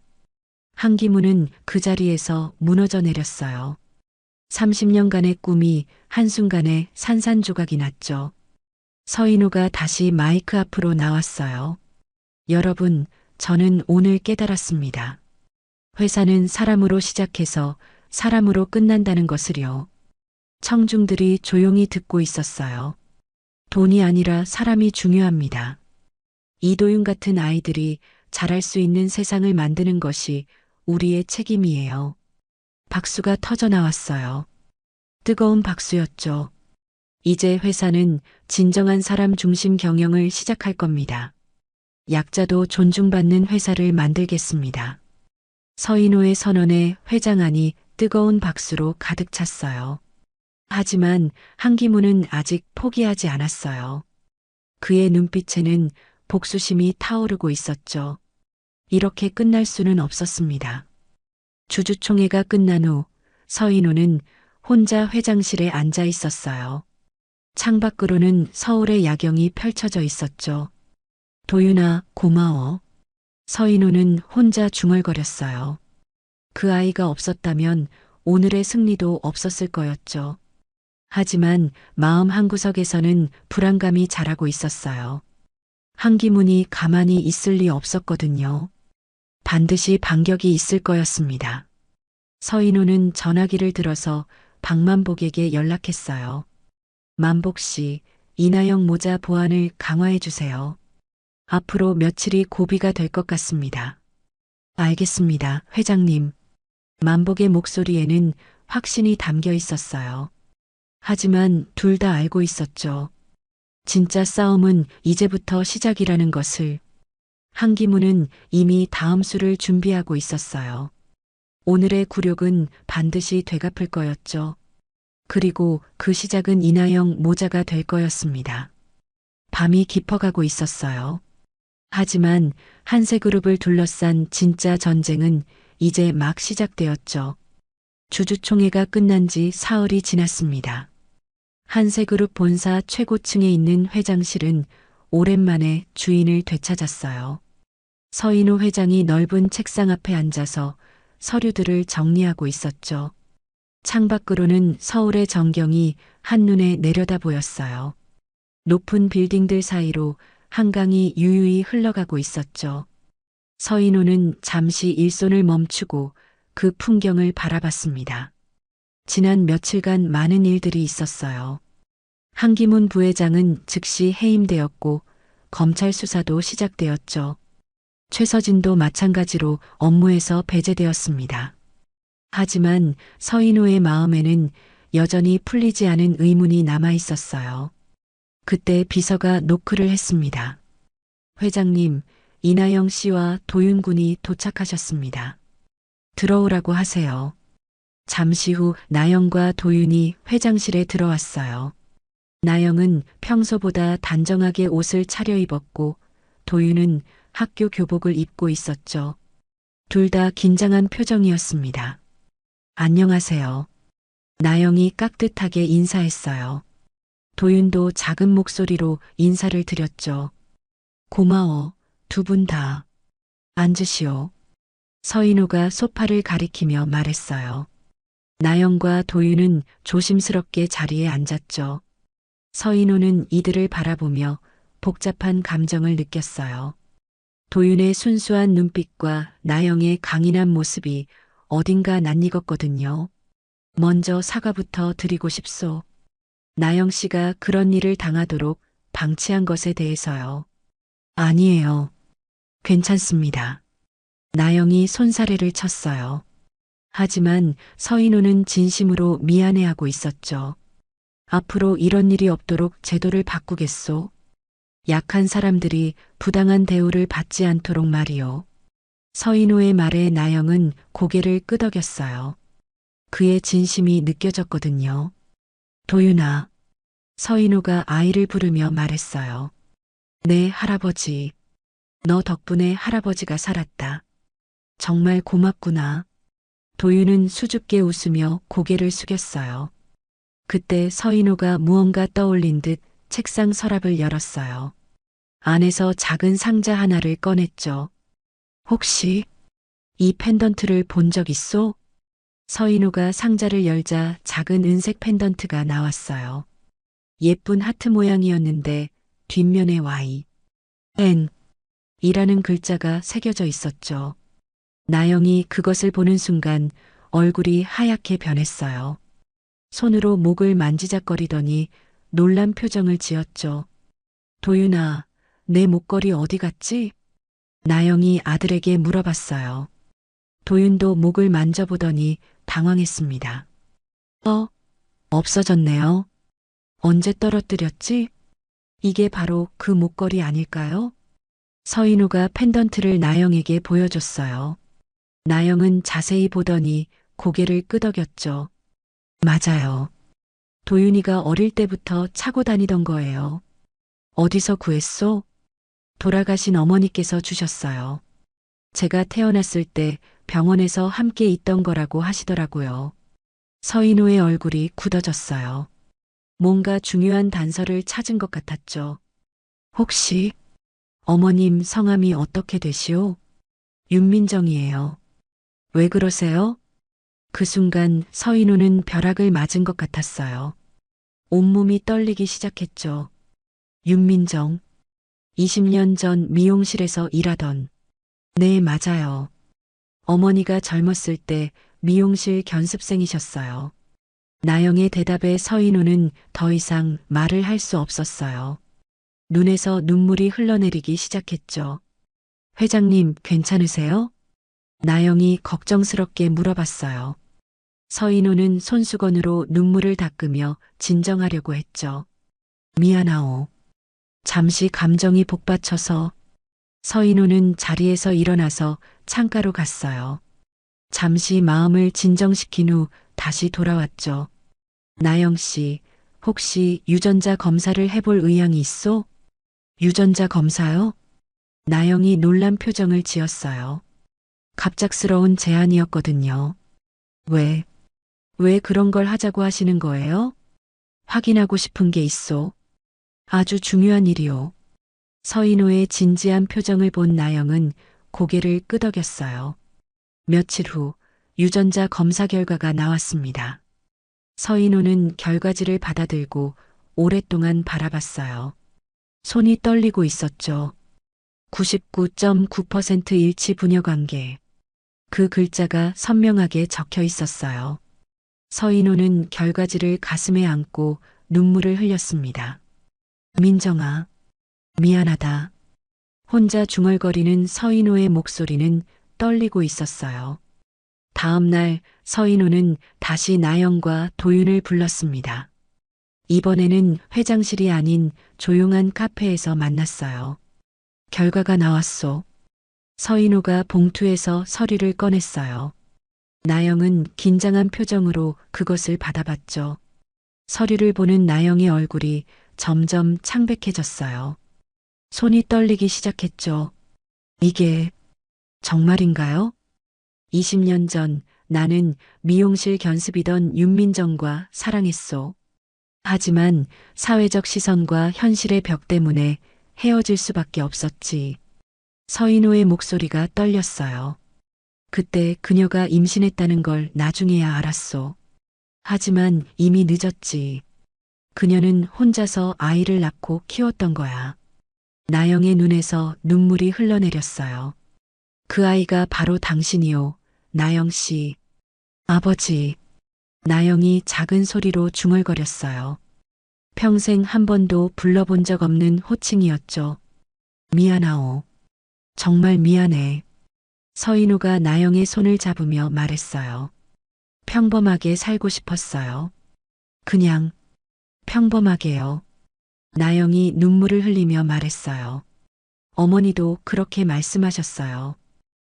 한기문은 그 자리에서 무너져 내렸어요. 30년간의 꿈이 한순간에 산산조각이 났죠. 서인호가 다시 마이크 앞으로 나왔어요. 여러분, 저는 오늘 깨달았습니다. 회사는 사람으로 시작해서 사람으로 끝난다는 것을요. 청중들이 조용히 듣고 있었어요. 돈이 아니라 사람이 중요합니다. 이도윤 같은 아이들이 잘할 수 있는 세상을 만드는 것이 우리의 책임이에요. 박수가 터져 나왔어요. 뜨거운 박수였죠. 이제 회사는 진정한 사람 중심 경영을 시작할 겁니다. 약자도 존중받는 회사를 만들겠습니다. 서인호의 선언에 회장 안이 뜨거운 박수로 가득 찼어요. 하지만 한기문은 아직 포기하지 않았어요. 그의 눈빛에는 복수심이 타오르고 있었죠. 이렇게 끝날 수는 없었습니다. 주주총회가 끝난 후 서인호는 혼자 회장실에 앉아 있었어요. 창밖으로는 서울의 야경이 펼쳐져 있었죠. 도윤아, 고마워. 서인호는 혼자 중얼거렸어요. 그 아이가 없었다면 오늘의 승리도 없었을 거였죠. 하지만 마음 한구석에서는 불안감이 자라고 있었어요. 한기문이 가만히 있을 리 없었거든요. 반드시 반격이 있을 거였습니다. 서인호는 전화기를 들어서 박만복에게 연락했어요. 만복 씨, 이나영 모자 보안을 강화해 주세요. 앞으로 며칠이 고비가 될 것 같습니다. 알겠습니다, 회장님. 만복의 목소리에는 확신이 담겨 있었어요. 하지만 둘 다 알고 있었죠. 진짜 싸움은 이제부터 시작이라는 것을. 한기문은 이미 다음 수를 준비하고 있었어요. 오늘의 굴욕은 반드시 되갚을 거였죠. 그리고 그 시작은 이나영 모자가 될 거였습니다. 밤이 깊어가고 있었어요. 하지만 한세그룹을 둘러싼 진짜 전쟁은 이제 막 시작되었죠. 주주총회가 끝난 지 사흘이 지났습니다. 한세그룹 본사 최고층에 있는 회장실은 오랜만에 주인을 되찾았어요. 서인호 회장이 넓은 책상 앞에 앉아서 서류들을 정리하고 있었죠. 창밖으로는 서울의 전경이 한눈에 내려다 보였어요. 높은 빌딩들 사이로 한강이 유유히 흘러가고 있었죠. 서인호는 잠시 일손을 멈추고 그 풍경을 바라봤습니다. 지난 며칠간 많은 일들이 있었어요. 한기문 부회장은 즉시 해임되었고 검찰 수사도 시작되었죠. 최서진도 마찬가지로 업무에서 배제되었습니다. 하지만 서인호의 마음에는 여전히 풀리지 않은 의문이 남아 있었어요. 그때 비서가 노크를 했습니다. 회장님, 이나영 씨와 도윤 군이 도착하셨습니다. 들어오라고 하세요. 잠시 후 나영과 도윤이 회장실에 들어왔어요. 나영은 평소보다 단정하게 옷을 차려입었고 도윤은 학교 교복을 입고 있었죠. 둘 다 긴장한 표정이었습니다. 안녕하세요. 나영이 깍듯하게 인사했어요. 도윤도 작은 목소리로 인사를 드렸죠. 고마워, 두 분 다. 앉으시오. 서인호가 소파를 가리키며 말했어요. 나영과 도윤은 조심스럽게 자리에 앉았죠. 서인호는 이들을 바라보며 복잡한 감정을 느꼈어요. 도윤의 순수한 눈빛과 나영의 강인한 모습이 어딘가 낯익었거든요. 먼저 사과부터 드리고 싶소. 나영 씨가 그런 일을 당하도록 방치한 것에 대해서요. 아니에요. 괜찮습니다. 나영이 손사래를 쳤어요. 하지만 서인호는 진심으로 미안해하고 있었죠. 앞으로 이런 일이 없도록 제도를 바꾸겠소. 약한 사람들이 부당한 대우를 받지 않도록 말이요. 서인호의 말에 나영은 고개를 끄덕였어요. 그의 진심이 느껴졌거든요. 도윤아. 서인호가 아이를 부르며 말했어요. 네, 할아버지. 너 덕분에 할아버지가 살았다. 정말 고맙구나. 도윤은 수줍게 웃으며 고개를 숙였어요. 그때 서인호가 무언가 떠올린 듯 책상 서랍을 열었어요. 안에서 작은 상자 하나를 꺼냈죠. 혹시 이 펜던트를 본 적 있소? 서인호가 상자를 열자 작은 은색 펜던트가 나왔어요. 예쁜 하트 모양이었는데 뒷면에 Y, N 이라는 글자가 새겨져 있었죠. 나영이 그것을 보는 순간 얼굴이 하얗게 변했어요. 손으로 목을 만지작거리더니 놀란 표정을 지었죠. 도윤아, 내 목걸이 어디 갔지? 나영이 아들에게 물어봤어요. 도윤도 목을 만져보더니 당황했습니다. 없어졌네요. 언제 떨어뜨렸지? 이게 바로 그 목걸이 아닐까요? 서인호가 펜던트를 나영에게 보여줬어요. 나영은 자세히 보더니 고개를 끄덕였죠. 맞아요. 도윤이가 어릴 때부터 차고 다니던 거예요. 어디서 구했소? 돌아가신 어머니께서 주셨어요. 제가 태어났을 때 병원에서 함께 있던 거라고 하시더라고요. 서인호의 얼굴이 굳어졌어요. 뭔가 중요한 단서를 찾은 것 같았죠. 혹시 어머님 성함이 어떻게 되시오? 윤민정이에요. 왜 그러세요? 그 순간 서인호는 벼락을 맞은 것 같았어요. 온몸이 떨리기 시작했죠. 윤민정. 20년 전 미용실에서 일하던. 네, 맞아요. 어머니가 젊었을 때 미용실 견습생이셨어요. 나영의 대답에 서인호는 더 이상 말을 할 수 없었어요. 눈에서 눈물이 흘러내리기 시작했죠. 회장님, 괜찮으세요? 나영이 걱정스럽게 물어봤어요. 서인호는 손수건으로 눈물을 닦으며 진정하려고 했죠. 미안하오. 잠시 감정이 복받쳐서. 서인호는 자리에서 일어나서 창가로 갔어요. 잠시 마음을 진정시킨 후 다시 돌아왔죠. 나영 씨, 혹시 유전자 검사를 해볼 의향이 있소? 유전자 검사요? 나영이 놀란 표정을 지었어요. 갑작스러운 제안이었거든요. 왜 그런 걸 하자고 하시는 거예요? 확인하고 싶은 게 있소. 아주 중요한 일이오. 서인호의 진지한 표정을 본 나영은 고개를 끄덕였어요. 며칠 후 유전자 검사 결과가 나왔습니다. 서인호는 결과지를 받아들고 오랫동안 바라봤어요. 손이 떨리고 있었죠. 99.9% 일치 부녀 관계. 그 글자가 선명하게 적혀 있었어요. 서인호는 결과지를 가슴에 안고 눈물을 흘렸습니다. 민정아, 미안하다. 혼자 중얼거리는 서인호의 목소리는 떨리고 있었어요. 다음 날 서인호는 다시 나영과 도윤을 불렀습니다. 이번에는 회장실이 아닌 조용한 카페에서 만났어요. 결과가 나왔소. 서인호가 봉투에서 서류를 꺼냈어요. 나영은 긴장한 표정으로 그것을 받아봤죠. 서류를 보는 나영의 얼굴이 점점 창백해졌어요. 손이 떨리기 시작했죠. 이게 정말인가요? 20년 전 나는 미용실 견습이던 윤민정과 사랑했소. 하지만 사회적 시선과 현실의 벽 때문에 헤어질 수밖에 없었지. 서인호의 목소리가 떨렸어요. 그때 그녀가 임신했다는 걸 나중에야 알았소. 하지만 이미 늦었지. 그녀는 혼자서 아이를 낳고 키웠던 거야. 나영의 눈에서 눈물이 흘러내렸어요. 그 아이가 바로 당신이요, 나영 씨. 아버지. 나영이 작은 소리로 중얼거렸어요. 평생 한 번도 불러본 적 없는 호칭이었죠. 미안하오. 정말 미안해. 서인우가 나영의 손을 잡으며 말했어요. 평범하게 살고 싶었어요. 그냥 평범하게요. 나영이 눈물을 흘리며 말했어요. 어머니도 그렇게 말씀하셨어요.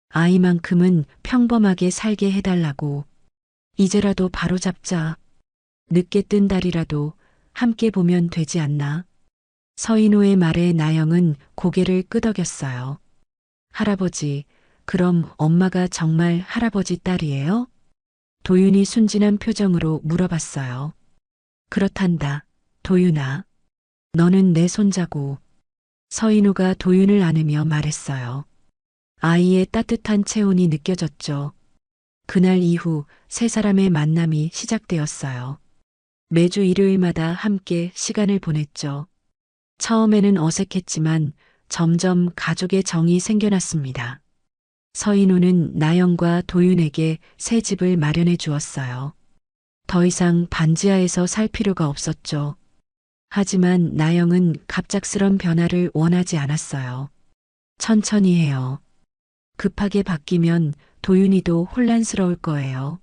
아이만큼은 평범하게 살게 해달라고. 이제라도 바로잡자. 늦게 뜬 달이라도 함께 보면 되지 않나? 서인호의 말에 나영은 고개를 끄덕였어요. 할아버지, 그럼 엄마가 정말 할아버지 딸이에요? 도윤이 순진한 표정으로 물어봤어요. 그렇단다, 도윤아. 너는 내 손자고. 서인우가 도윤을 안으며 말했어요. 아이의 따뜻한 체온이 느껴졌죠. 그날 이후 세 사람의 만남이 시작되었어요. 매주 일요일마다 함께 시간을 보냈죠. 처음에는 어색했지만 점점 가족의 정이 생겨났습니다. 서인우는 나영과 도윤에게 새 집을 마련해 주었어요. 더 이상 반지하에서 살 필요가 없었죠. 하지만 나영은 갑작스런 변화를 원하지 않았어요. 천천히 해요. 급하게 바뀌면 도윤이도 혼란스러울 거예요.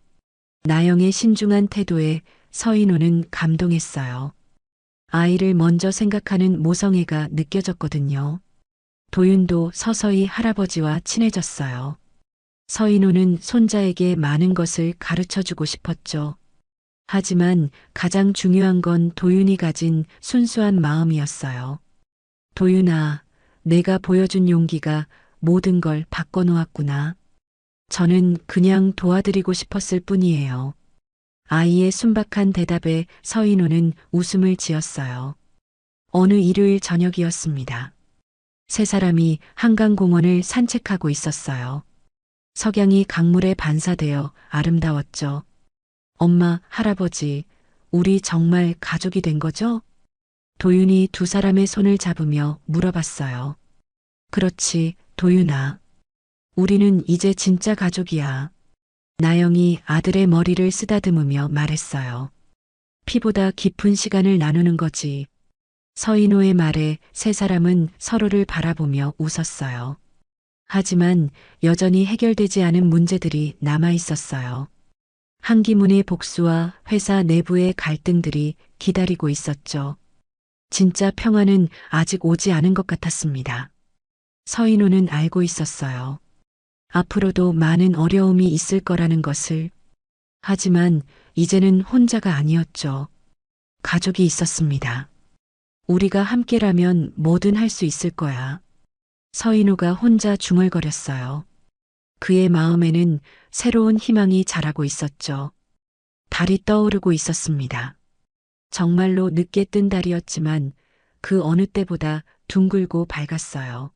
나영의 신중한 태도에 서인우는 감동했어요. 아이를 먼저 생각하는 모성애가 느껴졌거든요. 도윤도 서서히 할아버지와 친해졌어요. 서인우는 손자에게 많은 것을 가르쳐주고 싶었죠. 하지만 가장 중요한 건 도윤이 가진 순수한 마음이었어요. 도윤아, 내가 보여준 용기가 모든 걸 바꿔놓았구나. 저는 그냥 도와드리고 싶었을 뿐이에요. 아이의 순박한 대답에 서인우는 웃음을 지었어요. 어느 일요일 저녁이었습니다. 세 사람이 한강공원을 산책하고 있었어요. 석양이 강물에 반사되어 아름다웠죠. 엄마, 할아버지, 우리 정말 가족이 된 거죠? 도윤이 두 사람의 손을 잡으며 물어봤어요. 그렇지, 도윤아. 우리는 이제 진짜 가족이야. 나영이 아들의 머리를 쓰다듬으며 말했어요. 피보다 깊은 시간을 나누는 거지. 서인호의 말에 세 사람은 서로를 바라보며 웃었어요. 하지만 여전히 해결되지 않은 문제들이 남아 있었어요. 한기문의 복수와 회사 내부의 갈등들이 기다리고 있었죠. 진짜 평화는 아직 오지 않은 것 같았습니다. 서인호는 알고 있었어요. 앞으로도 많은 어려움이 있을 거라는 것을. 하지만 이제는 혼자가 아니었죠. 가족이 있었습니다. 우리가 함께라면 뭐든 할 수 있을 거야. 서인우가 혼자 중얼거렸어요. 그의 마음에는 새로운 희망이 자라고 있었죠. 달이 떠오르고 있었습니다. 정말로 늦게 뜬 달이었지만 그 어느 때보다 둥글고 밝았어요.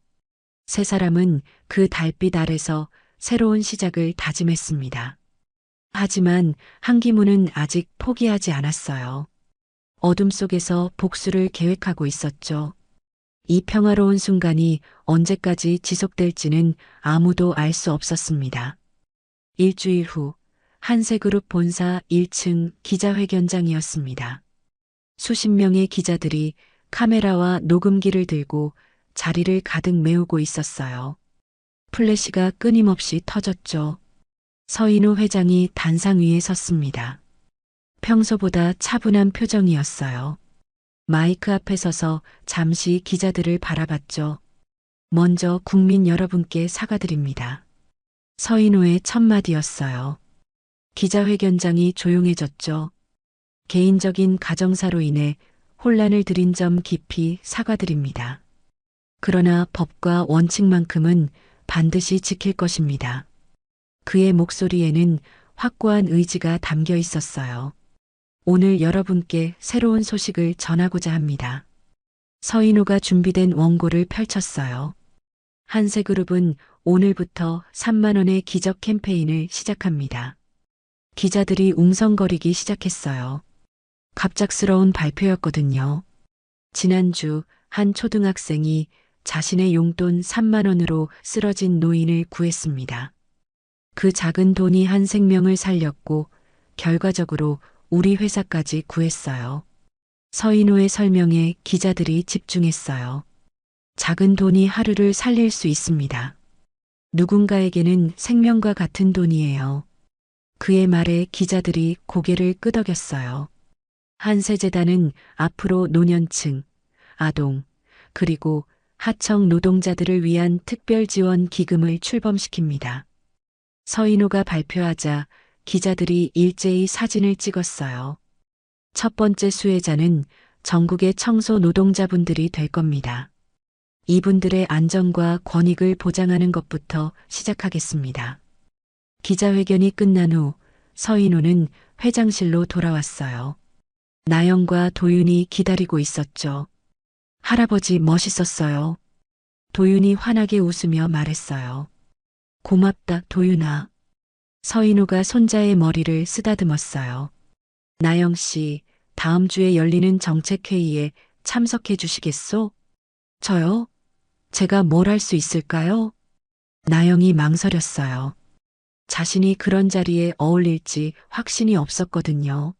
세 사람은 그 달빛 아래서 새로운 시작을 다짐했습니다. 하지만 한기문은 아직 포기하지 않았어요. 어둠 속에서 복수를 계획하고 있었죠. 이 평화로운 순간이 언제까지 지속될지는 아무도 알 수 없었습니다. 일주일 후 한세그룹 본사 1층 기자회견장이었습니다. 수십 명의 기자들이 카메라와 녹음기를 들고 자리를 가득 메우고 있었어요. 플래시가 끊임없이 터졌죠. 서인우 회장이 단상 위에 섰습니다. 평소보다 차분한 표정이었어요. 마이크 앞에 서서 잠시 기자들을 바라봤죠. 먼저 국민 여러분께 사과드립니다. 서인우의 첫 마디였어요. 기자회견장이 조용해졌죠. 개인적인 가정사로 인해 혼란을 드린 점 깊이 사과드립니다. 그러나 법과 원칙만큼은 반드시 지킬 것입니다. 그의 목소리에는 확고한 의지가 담겨 있었어요. 오늘 여러분께 새로운 소식을 전하고자 합니다. 서인호가 준비된 원고를 펼쳤어요. 한세그룹은 오늘부터 3만 원의 기적 캠페인을 시작합니다. 기자들이 웅성거리기 시작했어요. 갑작스러운 발표였거든요. 지난주 한 초등학생이 자신의 용돈 3만 원으로 쓰러진 노인을 구했습니다. 그 작은 돈이 한 생명을 살렸고 결과적으로 우리 회사까지 구했어요. 서인호의 설명에 기자들이 집중했어요. 작은 돈이 하루를 살릴 수 있습니다. 누군가에게는 생명과 같은 돈이에요. 그의 말에 기자들이 고개를 끄덕였어요. 한세재단은 앞으로 노년층, 아동, 그리고 하청 노동자들을 위한 특별 지원 기금을 출범시킵니다. 서인호가 발표하자 기자들이 일제히 사진을 찍었어요. 첫 번째 수혜자는 전국의 청소 노동자분들이 될 겁니다. 이분들의 안전과 권익을 보장하는 것부터 시작하겠습니다. 기자회견이 끝난 후 서인호는 회장실로 돌아왔어요. 나영과 도윤이 기다리고 있었죠. 할아버지 멋있었어요. 도윤이 환하게 웃으며 말했어요. 고맙다, 도윤아. 서인호가 손자의 머리를 쓰다듬었어요. 나영 씨, 다음 주에 열리는 정책회의에 참석해 주시겠소? 저요? 제가 뭘 할 수 있을까요? 나영이 망설였어요. 자신이 그런 자리에 어울릴지 확신이 없었거든요.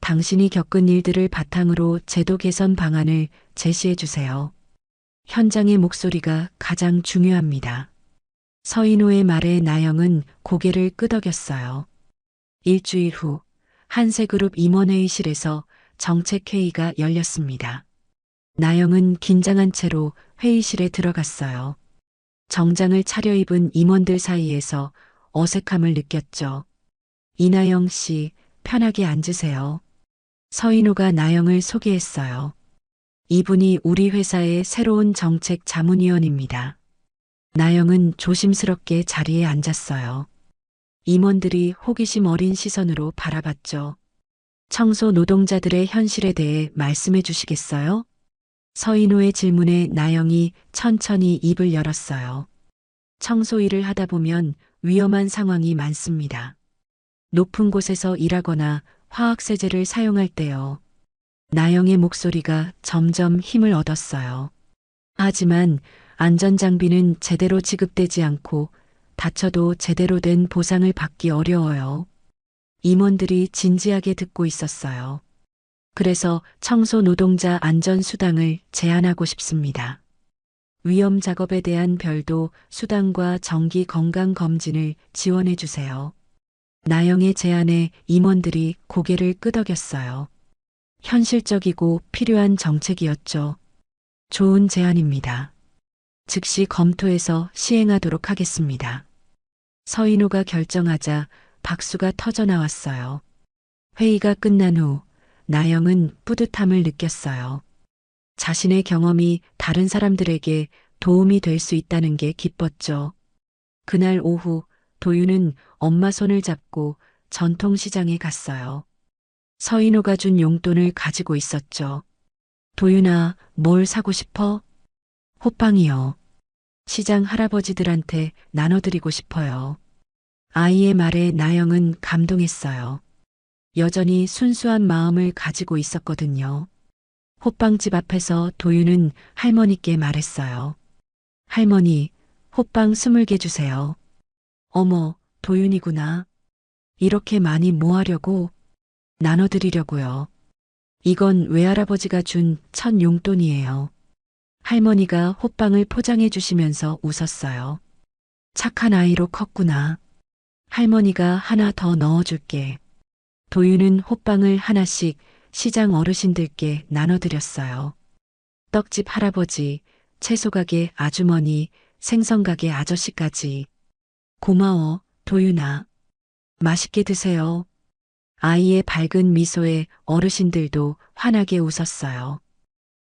당신이 겪은 일들을 바탕으로 제도 개선 방안을 제시해 주세요. 현장의 목소리가 가장 중요합니다. 서인호의 말에 나영은 고개를 끄덕였어요. 일주일 후 한세그룹 임원회의실에서 정책회의가 열렸습니다. 나영은 긴장한 채로 회의실에 들어갔어요. 정장을 차려입은 임원들 사이에서 어색함을 느꼈죠. 이나영 씨, 편하게 앉으세요. 서인호가 나영을 소개했어요. 이분이 우리 회사의 새로운 정책 자문위원입니다. 나영은 조심스럽게 자리에 앉았어요. 임원들이 호기심 어린 시선으로 바라봤죠. 청소 노동자들의 현실에 대해 말씀해 주시겠어요? 서인호의 질문에 나영이 천천히 입을 열었어요. 청소 일을 하다 보면 위험한 상황이 많습니다. 높은 곳에서 일하거나 화학세제를 사용할 때요. 나영의 목소리가 점점 힘을 얻었어요. 하지만 안전장비는 제대로 지급되지 않고 다쳐도 제대로 된 보상을 받기 어려워요. 임원들이 진지하게 듣고 있었어요. 그래서 청소 노동자 안전수당을 제안하고 싶습니다. 위험 작업에 대한 별도 수당과 정기 건강검진을 지원해 주세요. 나영의 제안에 임원들이 고개를 끄덕였어요. 현실적이고 필요한 정책이었죠. 좋은 제안입니다. 즉시 검토해서 시행하도록 하겠습니다. 서인호가 결정하자 박수가 터져 나왔어요. 회의가 끝난 후 나영은 뿌듯함을 느꼈어요. 자신의 경험이 다른 사람들에게 도움이 될 수 있다는 게 기뻤죠. 그날 오후 도윤은 엄마 손을 잡고 전통시장에 갔어요. 서인호가 준 용돈을 가지고 있었죠. 도윤아, 뭘 사고 싶어? 호빵이요. 시장 할아버지들한테 나눠드리고 싶어요. 아이의 말에 나영은 감동했어요. 여전히 순수한 마음을 가지고 있었거든요. 호빵집 앞에서 도윤은 할머니께 말했어요. 할머니, 호빵 20개 주세요. 어머, 도윤이구나. 이렇게 많이 뭐 하려고? 나눠드리려고요. 이건 외할아버지가 준 첫 용돈이에요. 할머니가 호빵을 포장해 주시면서 웃었어요. 착한 아이로 컸구나. 할머니가 하나 더 넣어줄게. 도윤은 호빵을 하나씩 시장 어르신들께 나눠드렸어요. 떡집 할아버지, 채소가게 아주머니, 생선가게 아저씨까지. 고마워, 도윤아. 맛있게 드세요. 아이의 밝은 미소에 어르신들도 환하게 웃었어요.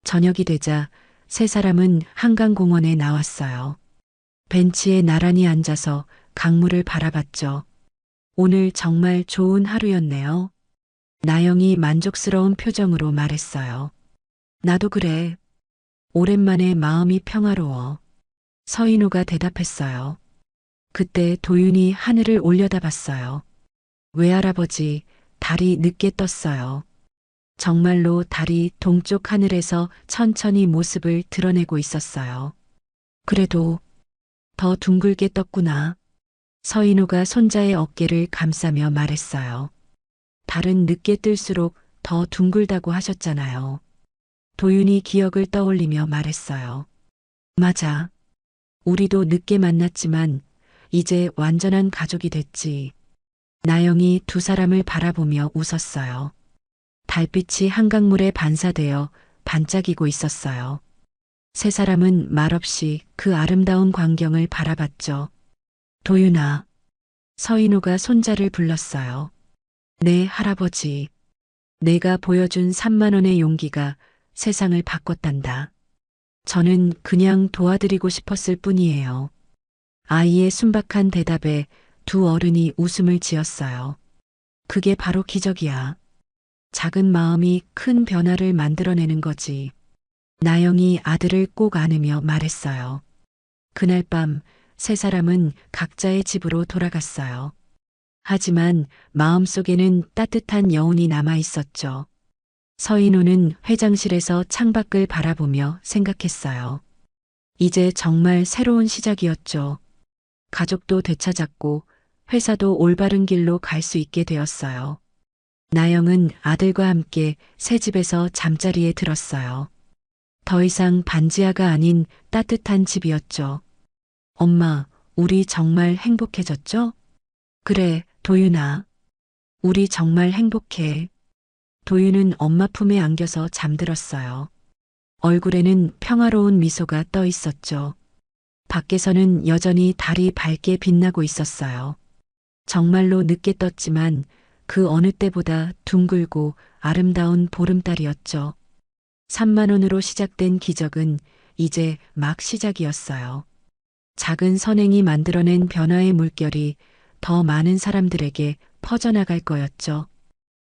저녁이 되자 세 사람은 한강공원에 나왔어요. 벤치에 나란히 앉아서 강물을 바라봤죠. 오늘 정말 좋은 하루였네요. 나영이 만족스러운 표정으로 말했어요. 나도 그래. 오랜만에 마음이 평화로워. 서인우가 대답했어요. 그때 도윤이 하늘을 올려다봤어요. 외할아버지, 달이 늦게 떴어요. 정말로 달이 동쪽 하늘에서 천천히 모습을 드러내고 있었어요. 그래도 더 둥글게 떴구나. 서인우가 손자의 어깨를 감싸며 말했어요. 달은 늦게 뜰수록 더 둥글다고 하셨잖아요. 도윤이 기억을 떠올리며 말했어요. 맞아. 우리도 늦게 만났지만 이제 완전한 가족이 됐지. 나영이 두 사람을 바라보며 웃었어요. 달빛이 한강물에 반사되어 반짝이고 있었어요. 세 사람은 말없이 그 아름다운 광경을 바라봤죠. 도윤아. 서인우가 손자를 불렀어요. 네, 할아버지. 내가 보여준 3만 원의 용기가 세상을 바꿨단다. 저는 그냥 도와드리고 싶었을 뿐이에요. 아이의 순박한 대답에 두 어른이 웃음을 지었어요. 그게 바로 기적이야. 작은 마음이 큰 변화를 만들어내는 거지. 나영이 아들을 꼭 안으며 말했어요. 그날 밤 세 사람은 각자의 집으로 돌아갔어요. 하지만 마음속에는 따뜻한 여운이 남아 있었죠. 서인우는 회장실에서 창밖을 바라보며 생각했어요. 이제 정말 새로운 시작이었죠. 가족도 되찾았고 회사도 올바른 길로 갈 수 있게 되었어요. 나영은 아들과 함께 새 집에서 잠자리에 들었어요. 더 이상 반지하가 아닌 따뜻한 집이었죠. 엄마, 우리 정말 행복해졌죠? 그래, 도윤아. 우리 정말 행복해. 도윤은 엄마 품에 안겨서 잠들었어요. 얼굴에는 평화로운 미소가 떠 있었죠. 밖에서는 여전히 달이 밝게 빛나고 있었어요. 정말로 늦게 떴지만 그 어느 때보다 둥글고 아름다운 보름달이었죠. 3만 원으로 시작된 기적은 이제 막 시작이었어요. 작은 선행이 만들어낸 변화의 물결이 더 많은 사람들에게 퍼져나갈 거였죠.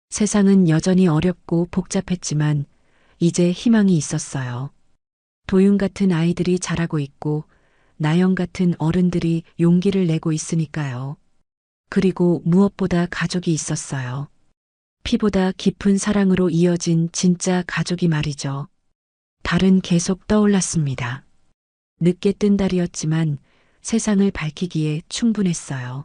세상은 여전히 어렵고 복잡했지만 이제 희망이 있었어요. 도윤 같은 아이들이 자라고 있고 나영 같은 어른들이 용기를 내고 있으니까요. 그리고 무엇보다 가족이 있었어요. 피보다 깊은 사랑으로 이어진 진짜 가족이 말이죠. 달은 계속 떠올랐습니다. 늦게 뜬 달이었지만 세상을 밝히기에 충분했어요.